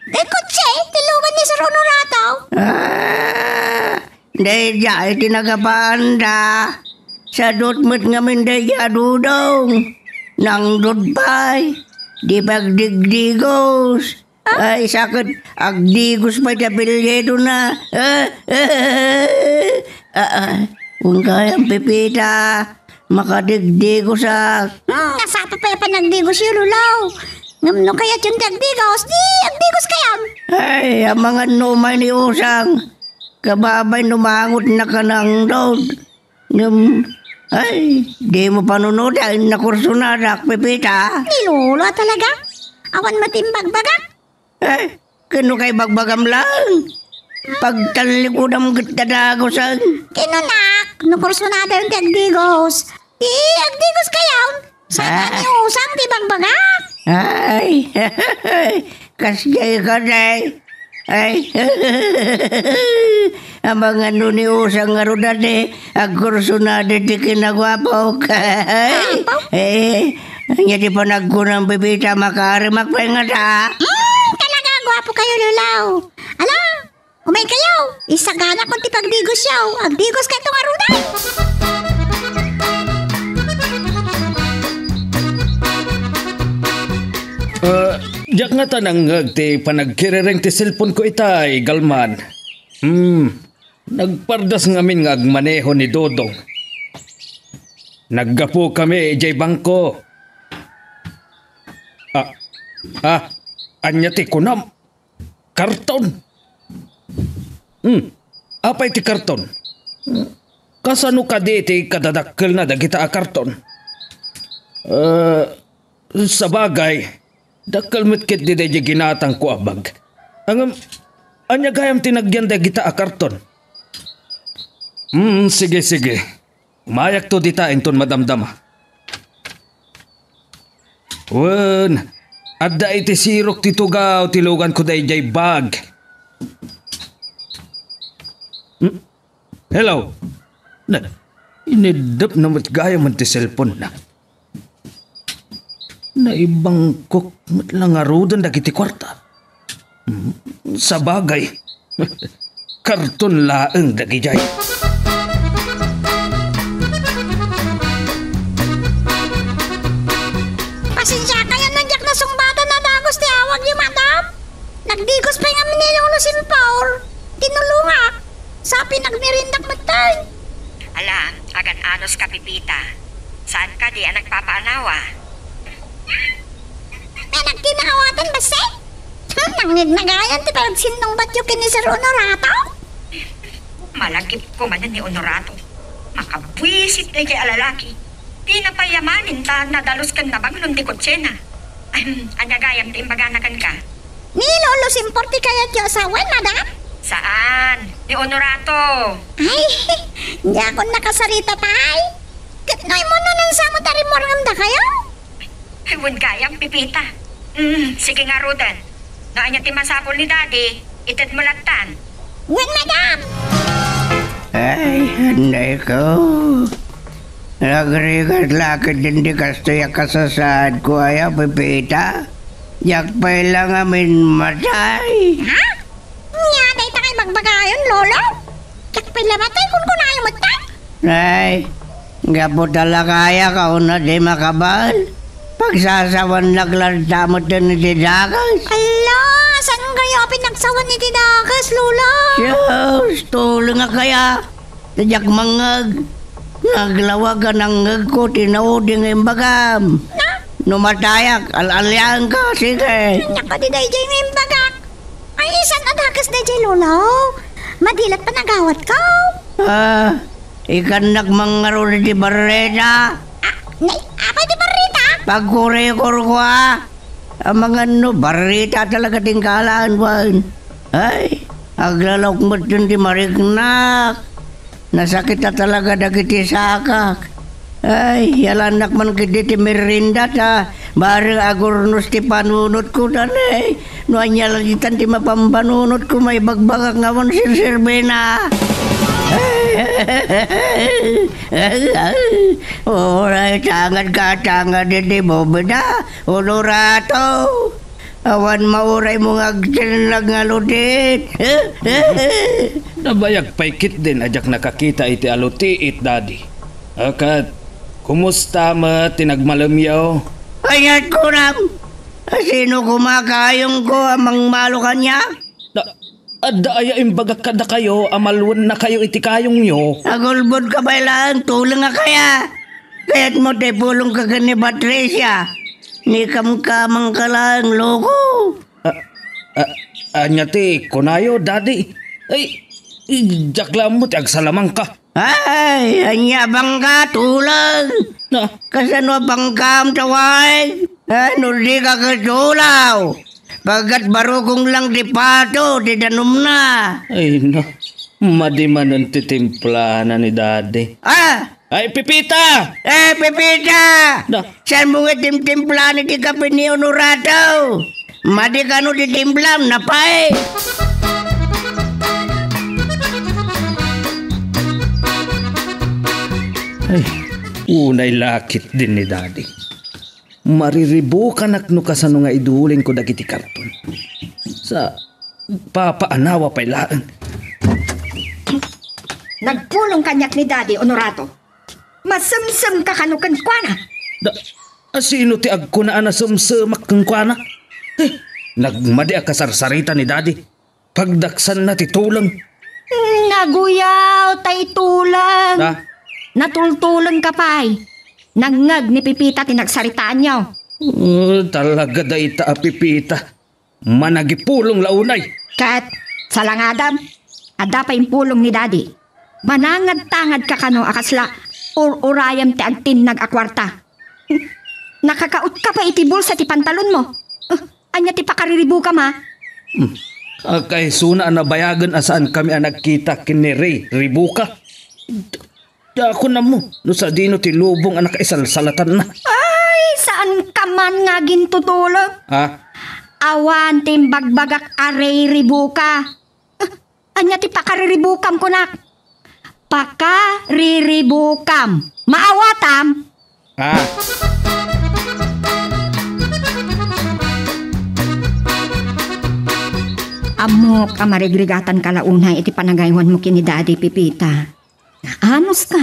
Kutsi, tilugan ni Sir Honorato. Dahil ay tinagapanda. Sa dutmet ngamin daya dudong. Nang dutpay. Di pagdigdigos. Ay sakit. Agdigos pa sa bilyedo na. Kung kayang pipita. Makadigdigos Nasapa pa yung panagdigos yun, lulaw. Ngamno kaya yung dagdigos, di agdigos kayam. Ay, ang mga numay ni Usang. Kababay numangot na ka ng road. Ay, di mo panunod ay nakursunadak, pipita. Ni lolo talaga. Awan matimbag baga. Eh, kano kay bagbagam lang? Pagtalikudam kita dagosan. Kinunak, nukursunada yung dagdigos. Di agdigos kayam. Sana ni Usang di bagbaga. Ay, kasgay ka day. Ay, ang mga ni Usang nga rin dati, agkursunada di kinagwapo ka. Anya di pa nagkunang bibita makarimak pa nga ta. Talaga, gwapo kayo, lulaw. Ala, umay kayo. Isagana kong tipagdigos yaw. Agdigos kayo nga rin. Diyak nga tanang ti panagkirereng ti cellphone ko itay, Galman. Nagpardas ngamin nga agmaneho ni Dodong. Naggapo kami jay bangko. Anya ti kunam. Karton. Apay ti karton? Kasano ka di ti kadadakkel na dagita a karton? Sa bagay, dakal mitkit di dahi ginatang ko abag. Anya gayam tinagyan dahi kita a karton. Sige. Umayak to dita inton madamdama. Wen, adda iti sirok ti tugaw tilugan ko dahi jay bag. Hello? Inidap na matgayam man ti cellphone na. Naibangkok matlang arudan dagiti kwarta. Sa bagay, karton laeng dagijay. Pasensya kayo nandiyak na sungbatan na dagos ti awag yung madam. Nagdigos pa yung amin nilolo Paul. Tinulunga. Sabi nagmirindak matay. Ala, agan anos ka pipita. Saan ka di ang nagpapaanawa? May nagkinahawatan ba si? Nangignagayan ti parang sinong batyo kini Sir Honorato? Malagip ko man ni Honorato. Makabwisit na kay alalaki. Pinapayamanin ta nadalos kan nabaglong ti kotsena. Anyagayam ti imbaganakan ka. Ni Lolo Simpor ti kaya tiyo asawan, madam? Saan? Ni Honorato. Ay, hindi ako nakasarita tay. Katnoy mo nun sa mo tarimorngam da kayo? Huwag gayam, pipita. Sige nga, Rodan. Naanya ti masapol ni Daddy, itad mo lagtan. Wen, madam! Ay, handay ko. Nagrigat lakad din di kastoy kasasad ko ay pipita. Yak pa'y lang amin matay. Ha? Nga, day ta kay magbagayon, Lolo? Yak pala matay kung kunayo matay? Ay, gapo talaga kaya ka na di makabal. Pagsasawan naglanda mo din ni Dagas. Ala, saan kayo pinagsawan ni Dagas, Lola? Diyos, tulo nga kaya. Tadyak mangag. Naglawag ka ng ngag ko, tinauding imbagam. Numatayak, al-alyang ka, sige. Naka di day jay ngayon bagak. Ay, saan na Dagas day jay, Lola? Madilat pa nagawat ka. Ikan nagmangaro di Barreta. Apa di Barreta? Pagkurekor ko ang mga Barreta talaga tingkalaan ba? Ay, aglalok mo dun di marignak. Nasakit na talaga dagiti sakak. Ay, yalanak man kiti merinda ta. Bareng agurnos ti panunot ko tanay. No anya lagitan ti mapampanunot ko may bagbagak ngawon sirsirbe na. Oray, tangad di bobeda. Honorato. Awan mauray mong agsilag nga lutit. Nabayag paikit din ajak nakakita iti alutiit, Daddy. Akat, kumusta mo tinagmalamyaw? Ayat ko ram. Sino kumakayong ko amang malo kanya? Adda aya imbaga kada kayo, amalwan na kayo iti kayong nyo. Agulbod ka ba lang, tulong nga kaya. Kaya't mo te pulong ka ni Patricia. Ni kamkamang ka lang, loko. Anya ti, kunayo, Daddy. Ay, jakla mo ti agsalamang ka. Ay, anya bang ka, tulang. Na, Kasano bang kam tawag? Ano di ka katulaw? Pagkat barukong lang di pato, di danum na. ay no, madimanon ti timplana ni Daddy. Ay, Pipita! Pepita! Na, Saan mo nga timtimpla ni di kape ni Honorato? Madi ka no di timplam, napay! ay, unay lakit din ni Daddy. Mariribukan ak no kasano nga iduling ko dagiti karton. Sa papaanawa pa'y laan. Nagpulong kanyak ni Daddy, Honorato. Masamsam ka kanukan kwa na. Sino ti agkunaan na sumsumak kang kwa na? Nagmadi ang kasarsarita ni Daddy. Pagdaksan na titulang. Naguyaw, tay tulang. Natultulang ka pa'y. Nangag ni Pipita tinagsaritaan niyo. Talaga da ita Pipita. Managipulong launay. Kat, salangadam, ada pa yung pulong ni Daddy. Manangad-tangad ka kano akasla urayam ti agtin nag-akwarta. Nakakaut ka pa itibol sa ti pantalon mo. Anya ti pakariribu ka ma. Kay suna na bayagan asaan kami ang nagkita kini Ray Ribuka. Ako na mo, no sa dino ti lubong anak isalsalatan na. Ay, saan ka man nga gintutulog? Awan tim bagbagak aray ribuka. Anya ti pakariribukam ko nak. Pakariribukam. Maawatam. Amok amarigligatan kalaunay iti panagaywan mo kini Daddy Pipita. Anos ka?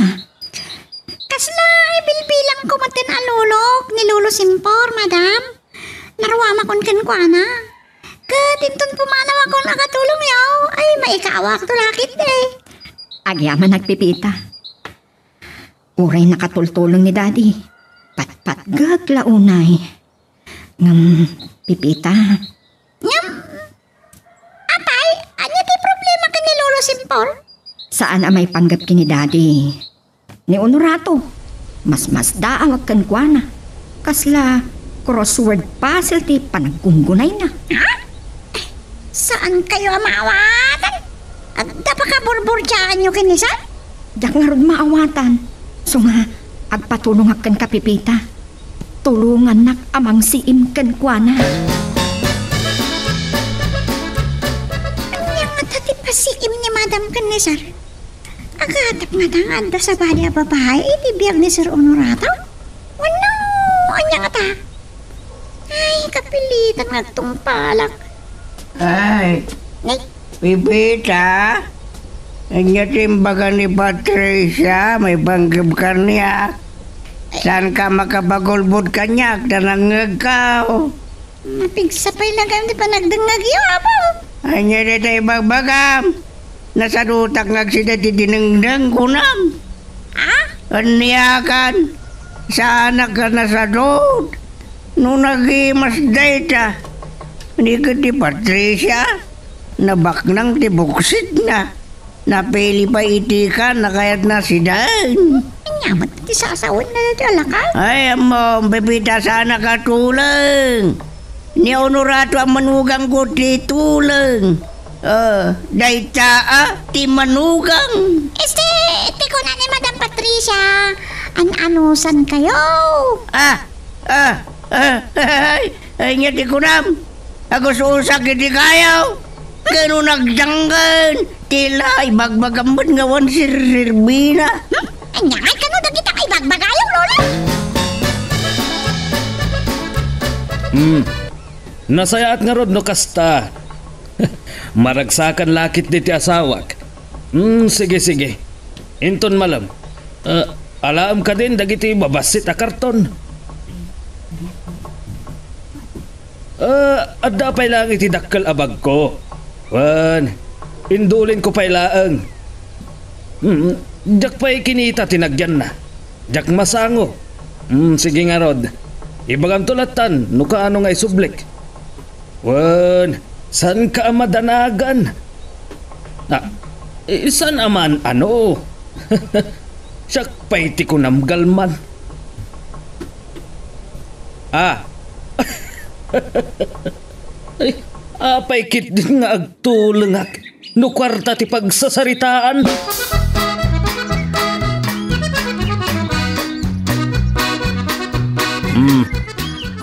Kasla, bilbilang ko matin alulok ni Lolo Simpor, madam. Naruwama kon kenkwana. Kadinton pumanaw ako nakatulong yaw. Ay, maikawak to lakit eh. Agyaman nagpipita. Uray nakatultulong ni Daddy. Pat-pat gaglaunay. Pipita. Ngam. Apay, anya ti problema ka ni Lolo Simpor? Saan amay panggap kini Daddy? Ni Honorato. Mas daawag kan kwa na. Kasla crossword puzzle ti panagunggunay na. Saan kayo maawatan? Agda pa ka burburjaan nyo kinisa? Dak nga ron maawatan. So nga, agpatulong akan kapipita. Tulungan nak amang siim kan kwa na. Anya nga tati pasiim ni Madam Kanisar? Agatap nga tanganda sa bali a babae, itibiyag ni Sir Honorato? Wano, anya nga ta? Ay, kapilitan nga itong palak. Ay, Pipita, anya timbaga ni Patricia, may panggib ka niya. Saan ka makapagulbod kanyak na nangag ka? Mapigsapay lang kami pa nagdangag yung abo. Anya dito ibagbagam. Nasa dutak nagsida ti dinengdeng kunam. Aniyakan. Saan ka nasa dod? Nung nagimas data. Hindi ka ti Patricia. Nabaknang ti buksit na. Napili pa itikan na kaya't nasidan. Anyamat ti sasawin na dito alakal. Ay, mo, Pipita, sana ka tulang. Ni Honorato ang manugang ko ti tulang. Dayta ti manugang. Patricia. An-anusan kayo? Ay, nga di ko nam. Ako susak hindi kayo. Ganun nagdanggan. Tila, ibagbagambad nga wan si Sirbina. Anya, ay kano na kita kay bagbagayong, Lola? Nasayaat nga rod no kasta. Maragsakan lakit di ti asawak. Sige. Inton malam. Alam ka din dagiti babasit a karton. Adda pa'y lang iti dakkel abag ko. Wan, indulin ko pa'y laang. Jak pa'y kinita tinagyan na. Jak masango. Sige nga rod. Ibagam tulatan, no kaano nga'y sublik. Wan, san ka madanagan? San aman ano? Siyak pa'y ti ko namgalman. Ay, apay kit din nga agtulungak. No kwarta ti pagsasaritaan.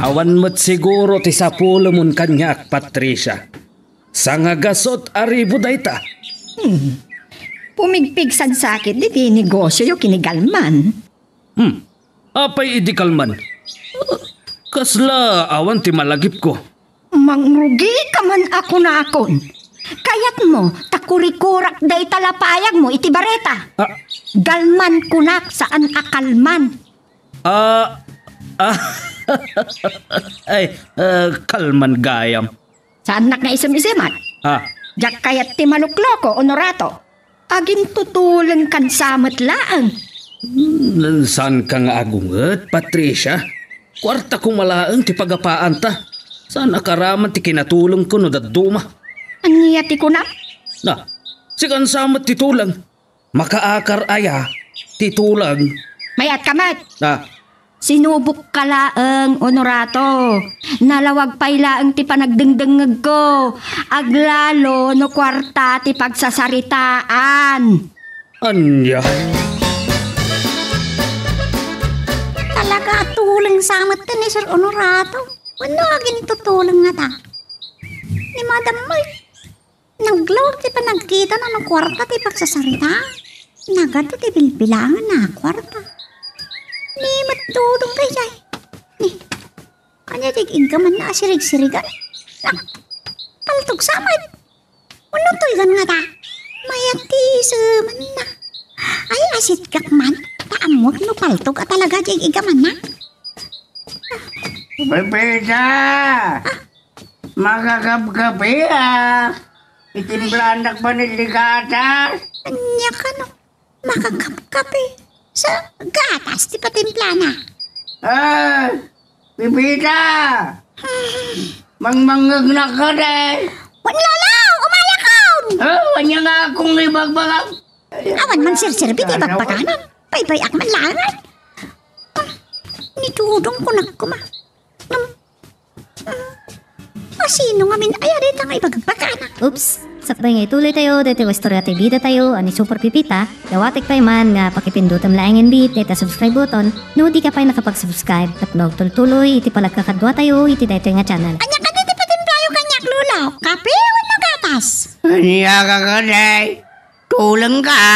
Awan mo't siguro ti sapulo mon kanyak, Patricia. Sangagasot aribo dayta. Pumigpigsan sakit di negosyo yung kinigalman. Apay idikalman. Kasla awan ti malagip ko. Mangrugi ka man ako na akon. Kayat mo, takurikurak day talapayag mo iti bareta. Galman kunak saan akalman. Kalman gayam. Saan nak na isum-isimat? Jak kayat ti malukloko, Honorato. Agin tutulan kan samat laang. Saan ka nga agunget, Patricia? Kwarta kong malaang ti pagapaan ta. Saan akaraman ti kinatulong ko no daduma? Aniyati ko na? Sikan samat titulang. Makaakar aya, titulang. Mayat kamat. Sinubok ka laang, Honorato. Nalawag pa'y laang ti panagdengdengeg ko. Aglalo no kwarta ti pagsasaritaan. Anya? Talaga tulang samat ka ni Sir Honorato. Ano agin tutulang nga ta? Ni Madam May. Naglawag ti panagkita na ng kwarta ti pagsasarita. Nagato ti bilbilangan na kwarta. Ni matudong kay jay. Ni, kanya tiging ka man na asirig-sirigan. Paltog samad. Unutoy gan nga ta. Mayati man na. Ay asit kak man. Taamot no paltog at talaga tiging ka man na. Pepita! Magkakap-kapi Itimplanak pa ni gatas. Anya ka no. Makakap-kapi. Sa gatas ti patimplana. Pepita! Mangmangag na ka day. Wanlalaw! Umayakon! Wanya nga akong ibagbagam. Awan man sir-sirbi ti bagpaganan. Pay-payak man langan. Nitudong ko nagkuma. Sino nga min ayarit ang ibagbagana? Oops! Sakbay nga ituloy tayo, dito istorya tayo bida tayo, ani Super Pipita, dawatik pa man nga pakipindutan laing bit, dito subscribe button, no di ka pa nakapag-subscribe, at tuloy iti palagkakadwa tayo, iti dito nga channel. Anya ka dito patimplayo kanyak lulaw, kape o gatas? Anya ka ka day. Tulang ka.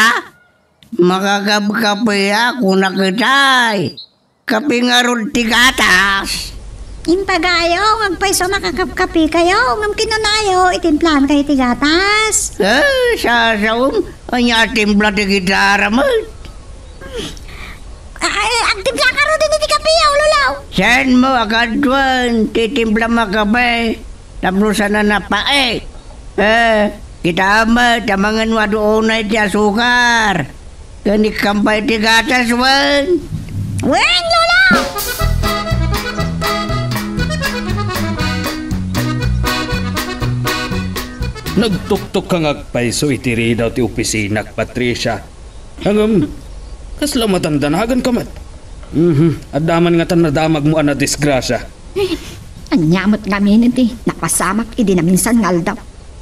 Makakap-kapi ako na kitay. Kapi nga ron ti gatas. Impagayo, magpaiso makakapkapi kayo, ngam kinunayo, itimplan kayo ti gatas. Sasawam, anya timpla ti gitara mo. Agtimpla ka rin din ti kape, lulaw. Saan mo akadwan, titimpla makape. Taplusan na napae. Kita amat, tamangan waduunay ti asukar. Kanik kampay ti gatas, wan. Wen, lulaw! Nagtuktok kang agpaiso itiri daw ti opisina, Patricia. Hangam, kasla matandanagan ka mat. Adaman nga tan nadamag mo na disgrasya. Anyamot nga miniti, napasamak idi na minsan ngal daw.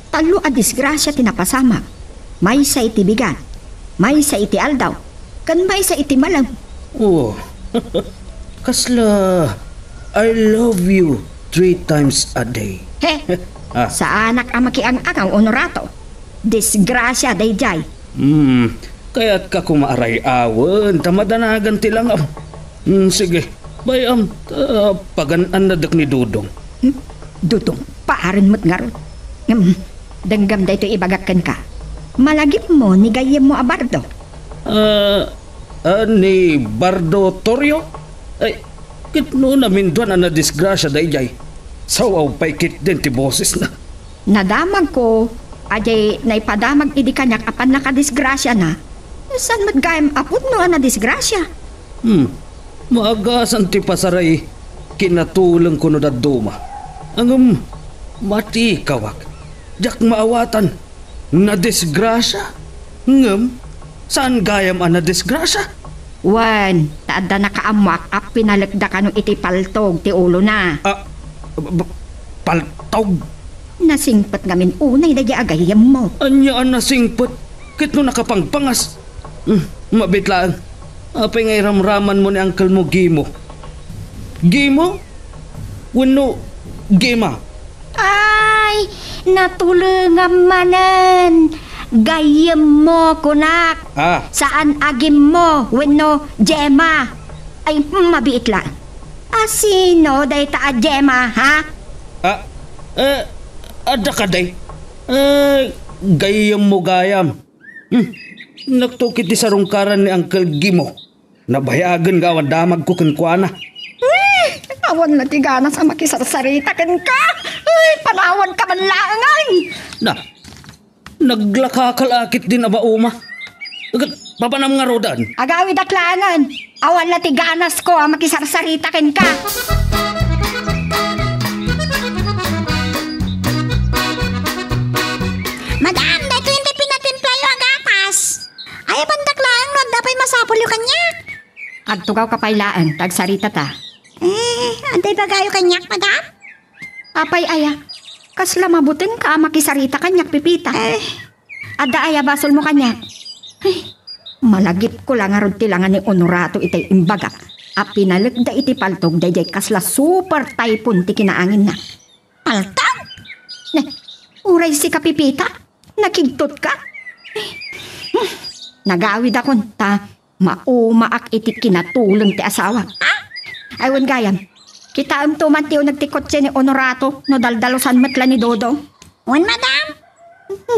Talo a disgrasya ti napasamak. May sa iti bigan, may sa iti aldaw. Kan may sa iti malam. Oh, kasla, I love you 3 times a day. He, Ah. sa anak ang makiang-angaw, Honorato. Disgrasya, dayjay. Kaya't ka kumaaray awan, tamadanagan tilang sige, bayam, paganaan na dak ni Dudong. Dudong, paarin mo't nga ron. Danggam da ito ibagakan ka. Malagip mo, ni gayem mo abardo. Ni Bardo Torrio? Ay, kitno namin doon na disgrasya dayjay. Sawaw pa'y kit din ti boses na. Nadamag ko, ajay naipadamag idi kanyak apan nakadisgrasya na. San matgayam apod no na disgrasya? Maagasan ti pasaray, kinatulang ko no daduma. Ang mati kawak, jak maawatan, na disgrasya. Saan gayam na disgrasya? Wan, taada nakaamak ap pinalagda ka nung iti paltog ti ulo na. Paltog? Nasingpat ngamin unay na agayam mo. Anya na singpot, kit no nakapangpangas. Mabitlaan, apay ngay ramraman mo ni Uncle mo Gimo. Gimo? Wano, Gima? Ay, natulungan manan. Gayem mo, kunak. Saan agim mo, wenno, Gemma? Ay, mabiit lang. Sino day ta Gemma, ha? Ada ka day? Gayam mo gayam. Nagtukit di sarungkaran ni Uncle Gimo. Nabayagan nga awan damag ko kankwana. Awan na tigana sa makisarsarita kan ka. Ay, panawan ka man laangay. Naglakakalakit din aba uma. Papanam nga rodan. Agawi daklangan. Awan na tiganas ko ang makisarsarita kan ka. Madam, dito yung pinatimpla yung agapas. Ay, bandaklaan mo, dapat masapol yung kanyak. Agtugaw kapaylaan, tagsarita ta. Anday bagayo kanyak, madam? Apay aya, kasla mabutin ka makisarita kanyak pipita. Ada aya basol mo kanyak. Malagip ko lang arod tilangan ni Honorato itay imbaga. Pinalagda iti paltog dayjay kasla super typhoon ti kinaangin na. Paltog? Uray si kapipita, nakigtot ka. Nagawid akon ta, maumaak iti kinatulong ti asawa. Aywan gayam, kita ang tumantiyo nagtikot siya ni Honorato no daldalosan matla ni Dodong. Wan, madam?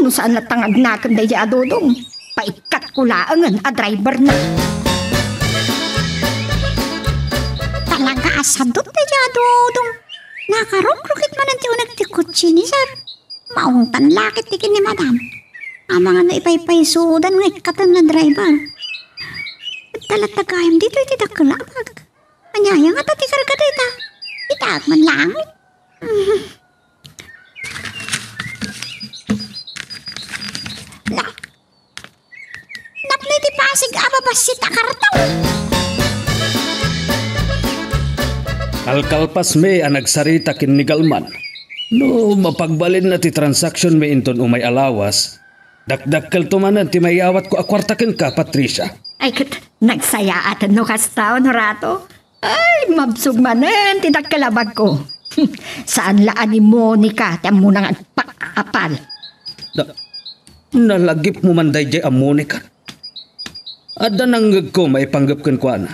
No saan natangag nakam day a Dodong? Paikat ko laangan a driver na. Talaga asadot day a Dodong. Nakarukrukit man ang tiyo nagtikot siya ni sir. Maungtan lakit tikin ni madam. Ang mga naipaypaysudan ng ikatan na driver. Talatagayam dito iti dakalabag. Anyaya nga tatikar ka dita. Itaag man lang. Napli ti pasig ababas si takartaw. Kalkalpas me ang nagsarita kin ni Galman. No, mapagbalin na ti transaction me inton umay alawas. Dakdakkel tumanan ti mayawat ko akwartaken ka, Patricia. Ay kat, nagsaya atan no kasta, Honorato. Ay, mabsug manen, tidak kalabag ko. Saan laan ni Monica, tiyan mo nang agpakapal. Nalagip mo man day a Monica. Ada nanggag ko may panggap kan kwa na.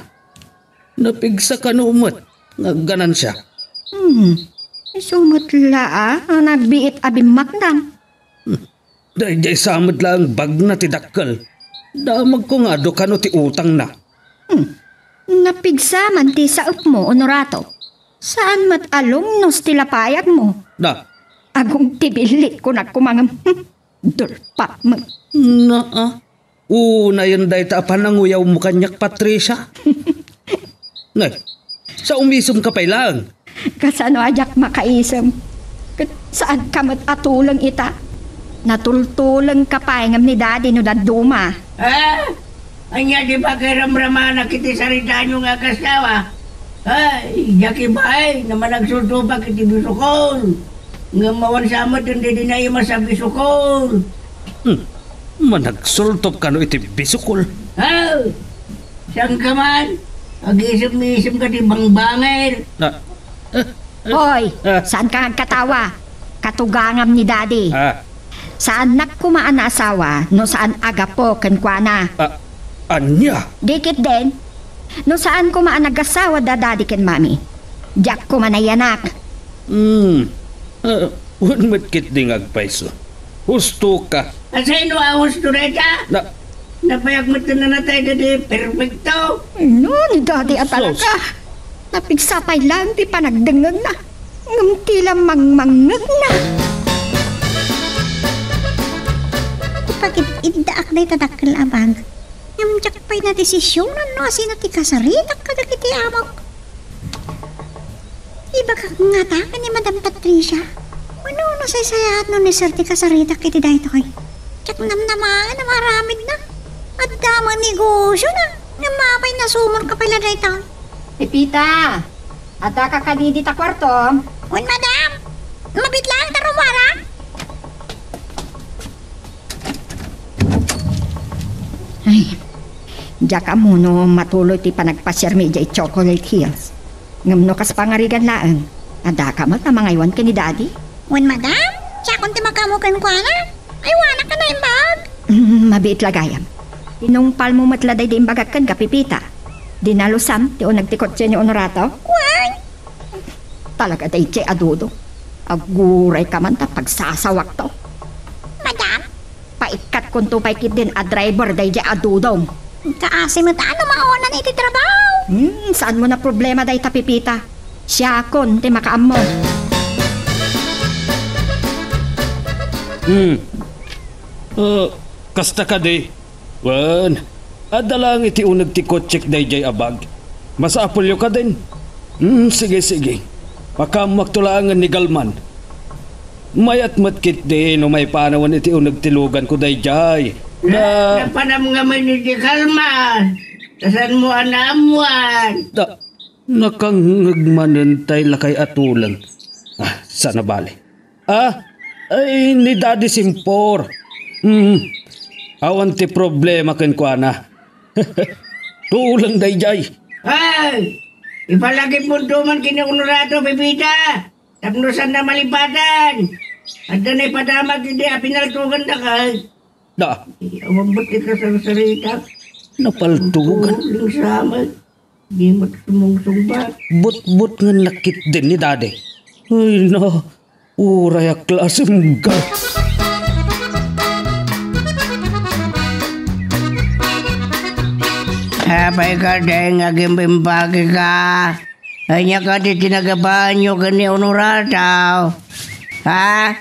Napigsa ka no umot, nagganan siya. Sumutla nagbiit abimak lang. Day samad lang bag na ti dakkel. Damag ko nga do kano ti utang na. Napigsa man ti saop mo, Honorato. Saan mat alumnos ti lapayag mo? Agong tibilit ko nagkumangam. Dulpa mo. Una yun day ta pananguyaw mo kanyak, Patricia. Nay, sa umisum ka pa lang. Kasano ajak makaisam? Saan ka mat atulang ita? Natultulang ka pa ngam ni daddy no daduma. Anya di ba kay ramramana kiti sarita nyo nga kasawa? Ay, yaki bahay, naman nagsutupa kiti bisukol. Nga mawan samad hindi na ima sa bisukol. Managsultop ka no iti bisukol. Saan ka man? Mag-isip-isip ka di bangbangir. Hoy, saan ka nagkatawa? Katugangam ni Daddy. Saan nagkumaan na asawa, no saan aga po kenkwana? Anya? Dikit din. No saan kumaan nag-asawa da Daddy ken Mami? Diyak kumanayanak. Huwag matkit ding agpaiso. Husto ka. Asino husto na ita? Napayag mo ito na natay na di perfecto. No, ni Daddy at talaga. Napigsapay lang, di pa nagdengag na. Ngamtila mangmangag na. Ipagit indaak na itadakal abang. Namjak pa'y na desisyonan no asino ti kasaritak ka na kiti amok. Iba ka ngatakan ni Madam Patricia. Ano saysayat no ni Sir ti kasaritak kiti dahito kay. Tsak namnamaan na maramid na. At damang negosyo na. Namapay na sumor ka pala dahito. Pipita, ata ka kanidita kwarto. Wen, madam. Mabit lang, tarumara. Ay, diyak mo no matuloy ti panagpasyermi jay Chocolate Hills. Ngamno kas pangarigan laang. Ada ka magtamangaywan ka ni Daddy? Wen, madam. Siya kung timakamukan ko na. Ay, wana ka na imbag. Mabiit lagayam. Inumpal mo matladay di imbagat kan ka, Pipita. Dinalusam, ti o nagtikot siya ni Honorato? Wen. Talaga day siya adudo. Aguray ka man ta pagsasawak to. Madam. Paikat kung tupay kit din a driver day siya adudong. Kaasi mo taano maonan iti trabaho. Saan mo na problema day ta, Pipita? Siya kon, ti makaam mo. Kasta ka di. Wan, adalang iti unag ti kotsek day jay abag. Masapulyo ka din. Sige. Makamagtulangan ni Galman. Mayat matkit din o may panawan iti unag tilugan ko day jay. Napanam nga man ni Galman. Tasan mo anamuan. Nakangagmanantay lakay atulang. Sana bali. Ay, ni Daddy Simpor. Awan ti problema ken ko ana. Tulang dayjay. Ay! Ipalagi po man kinakunurato, Pipita. Tapnosan na malipatan. At na ipadamag hindi pinaltugan na kay. Awambot ka sa sarita. Napaltugan? Uling samad. Di mo sumungsumbat. But nga nakit din ni Daddy. Ay na, uray a klaseng ga. Abay ka dahil nga gimbimbagi ka. Ay niya ka di tinagabanyo ka ni Honorataw. Ha?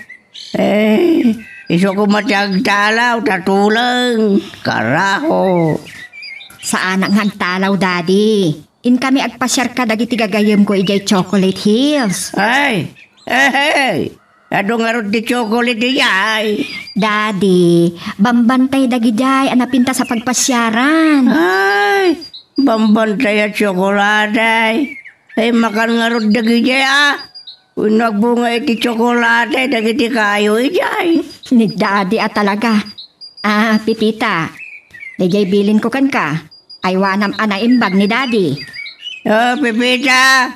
Iso ko matiyagtalaw, tatulang. Karaho. Saan ang hantalaw, Daddy? In kami agpasyar ka dagiti gagayem ko ijay Chocolate Hills. Ay! Adong arot di chocolate ijay. Daddy, bambantay dagijay anapinta sa pagpasyaran. Ay! Bambantay at chocolate. Ay makan ngarot dagijay Kung nagbunga iti chocolate dagiti kayo ijay. Ni Daddy talaga. Pipita. Dagay bilin ko kan ka. Ay wanam anaimbag ni Daddy. Pipita.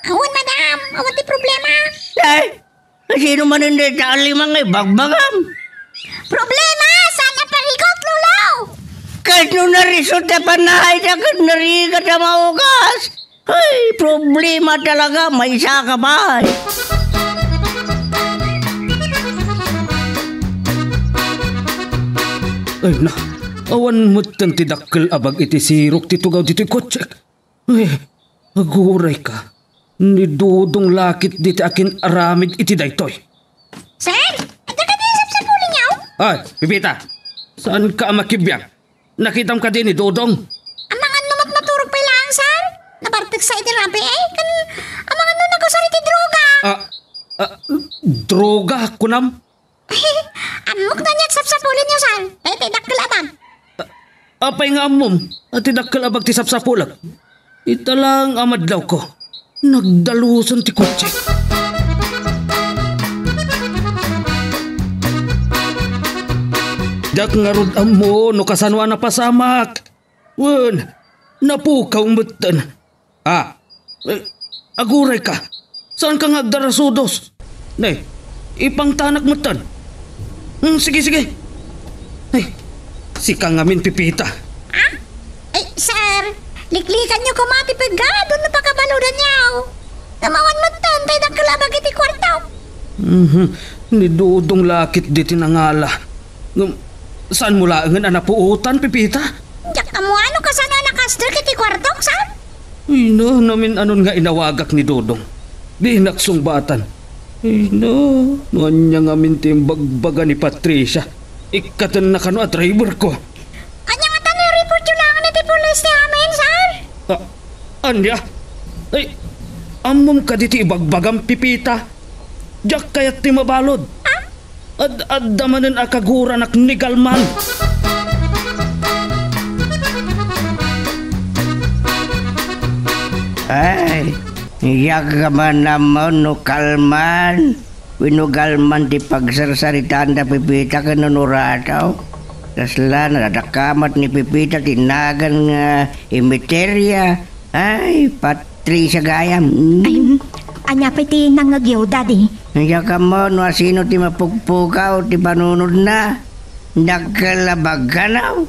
Awan, madam. Awan ti problema. Ay, sino man hindi talimang bagbagam? Problema? Saan na parigot, lulaw? Kahit nung narisot na panahay na narigat na maugas. Ay, problema talaga. May isa ka ba? Ay na, awan mo't ang tidakkel abag iti sirok titugaw dito'y kotsek. Ay, aguray ka. Ni dudong lakit diti akin aramid iti daytoy. Sir, ada ka din sa puli niyaw? Ay, Pipita, saan ka makibiyang? Nakitam ka din ni Dudong. Amangan numat maturog pa lang, sir. Nabartig sa itirapi kan amangan nun nagusar iti droga. Droga, kunam? Amok na niya sa puli niyo, sir. Tidak kelabang. Apay nga amom, at tidakkel abag ti sapsapulag. Italang amadlaw ko. Nagdalusan ti kotse. Dak nga rod amo no kasanwa na pasamak. Wan, napukaw matan. Aguray ka. Saan ka ngagdarasudos? Nay, ipangtanak matan. Sige. Ay, si kang amin pipita. Sir, liklikan niyo kumati pagad. Doon na pagkabaludan niyaw. Namawan matan, tayo nagkalabag iti kwartaw. Ni Dudong lakit di tinangala. Saan mo laangan anapuutan, pipita? Diyak na mo ano ka sana nakastrik iti kwartaw, saan? Ino, namin anon nga inawagak ni Dudong. Di naksungbatan. Ino, nga ngamin timbagbaga ni Patricia. Ikatan na kano at driver ko. Anya nga tanay report yun lang iti pulis ni amin, sir? Anya? Ay, amom ka diti ibagbagang pipita. Diyak kaya't ti mabalod. Ad-damanan akaguran ak nigalman. Ay, iyak ka man naman no kalman. Winugalman di pagsarsaritaan da pipita ka nanurataw. Kasla nadakamat ni pipita tinagan nga imiterya. Ay, Patricia Gayam. Ay, anya pa iti nangagyaw, daddy. Iyak ka mo no asino ti mapugpukaw ti panunod na. Nagkalabag ka na.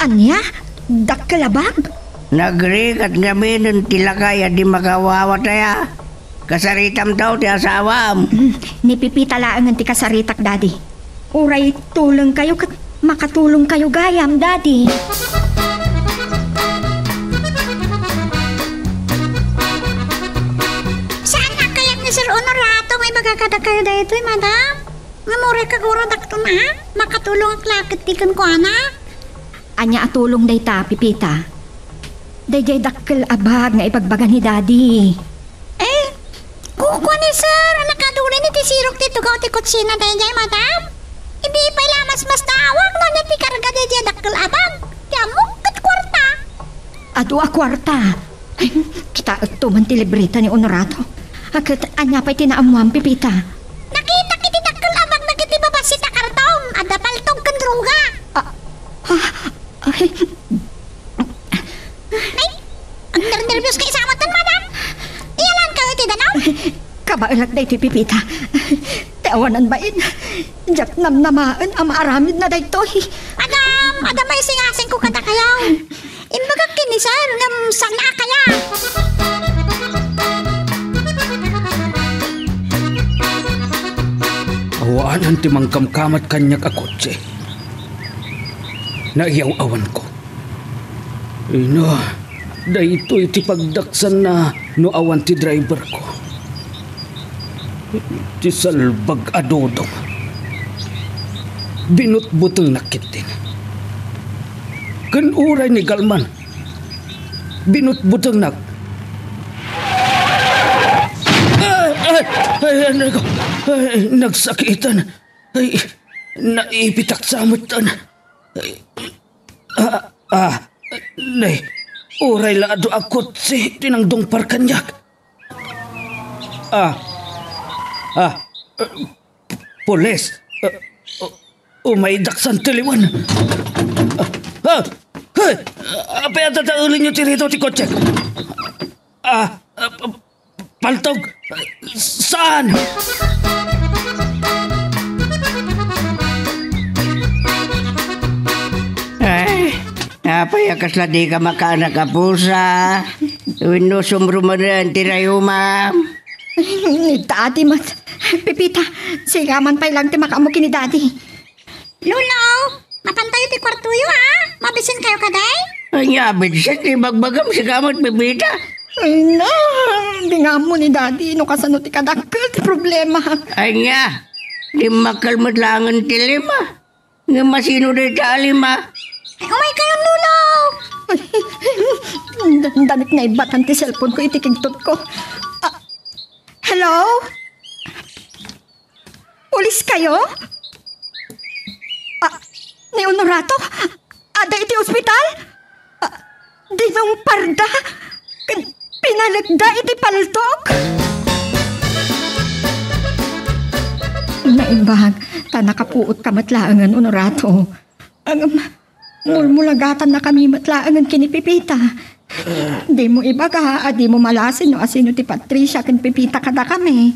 Anya? Dakkalabag? Nagrikat kami nun tilakay at di makawawa taya. Kasaritam daw ti asawam. Nipipita laangan ti kasaritak, daddy. Uray, tulong kayo kat makatulong kayo gayam, daddy. Saan na kayak ni Sir Honorato may magkakadak kayo dito, madam? Namuri ka guro dakto na, makatulong ang lakit ti kan ko, anak. Anya atulong day ta, pipita. Dayjay dakkel abag nga ipagbaga ni daddy. Kukuha ni Sir, ang nakadulay ni ti sirok dito gaw ti kutsina dayjay, madam. Hindi pa ilamas mas tawag no na ti karga dayjay dakkel abag. Yamok kat kwarta. Adu a kwarta. Ay, kita ito man ti libreta ni Honorato. Akat anya pa'y tinaamuan, pipita. Nakita kiti dakkel abag na kiti babasita kartong. Ada paltog kan druga. Ay, Ang nervyos ka isamatan, madam. Iyalan ka iti danaw. kabailat na iti pipita. Teawanan ba in? Diyak namnamaan ang maaramid na daytoy. Adam may singasing ko kada kayaw. Imbaga kini Sir, ngam sana kaya. Awaan ang timangkamkamat kanyak akotse. Naiyaw-awan ko. Ino, dahito iti pagdaksan na no awan ti driver ko. Ti salbag adodong. Binutbutong nakitin. Kan uray ni Galman. Binutbutong nak. Nagsakitan. Ay, naipitak sa amutan. Nay, uray laado akot si tinangdong parkanyak. Polis. Umaidak sa tiliwan. Apay at tataulin nyo tirito ti kotse. Paltog. Saan? Apay akasla di ka makaanak ka pusa. Wino sumrumaran tirayo ma'am. Ni daddy mat. Pipita, sigaman pa ilang ti makamukin ni daddy. Lulo, mapantayo ti kwartuyo ha. Mabisin kayo kaday? Ay abid siya ti bagbagam si kamot bibita. Ay na, di nga mo ni daddy. No kasano ti kadakkel ti problema. Ay nga, di makalmat langan ti lima. Nga masino di ta lima. Umay kayo, Lulo. Danit na ibatan ti cellphone ko itikigtot ko. Hello? Pulis kayo? Ni Honorato? Ada iti ospital? Di nung parda? Pinalagda iti paltok? Naibag, ta nakapuot kamatlaangan, Honorato. Mulmulagatan na kami matlaangan kini Pipita. Di mo ibaga, di mo malasin no asino ti Patricia ken Pipita kada kami.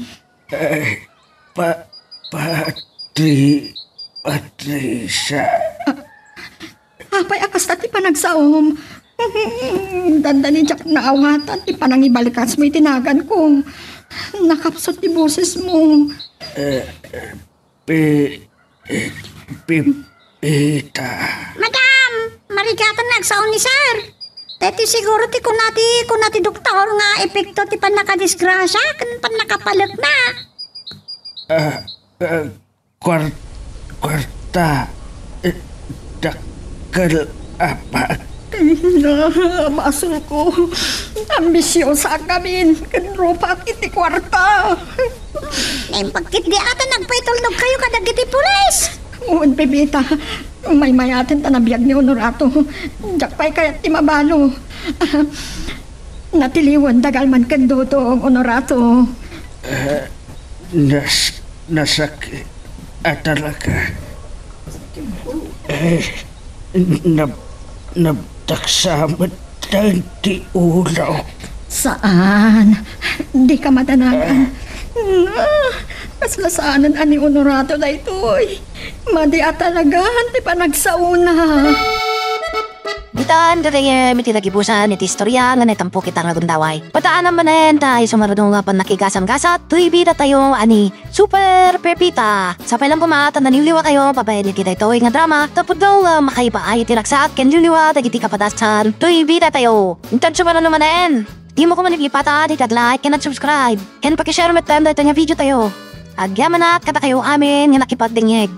Patricia. Apay akas na ti panagsaom. Dandani jak naawatan ti panangibalikas mo itinagan kong nakapsot ti boses mo. Pipita. Madam, marigatan nagsaon ni sir. Teti siguro ti kunati doktor nga epekto ti panakadisgrasya kan panakapalag na. Kwarta. Dakkel apa? Masol ko. Ambisyosa kami. Kanrupa kiti kwarta. Ngayon pagkit di ata nagpaitulnog kayo kadag iti pulis. Uwan, Pipita. May-mayatin tanabiyag ni Honorato. Jakpay kayat ti mabalo. Natiliwan dagal man kandoto ang Honorato. Nasakit talaga. Nabtaksamat dahil di ulaw. Saan? Di ka matanagan. Kaslasanan ani Honorato na ito'y. Madi atalagaan ti panagsauna. Gitaan dere miti nagibusan iti istorya nga netampo kita nga gundaway. Pataan naman tayo sumaradong nga pan nakigasam-gasat. Tuy bida tayo ani Super Pepita. Sa pailang kumata naniliwa kayo pabayad kita ito nga drama. Tapos daw makaiba ay tiraksak ken liliwa dagiti kapadasan. Tuy bida tayo. Intan sumaran naman di mo ko manipipata di tag-like ken at subscribe. Ken pakishare met tanda ito nga video tayo. Agyaman na kata kayo amin nga nakipagdingig.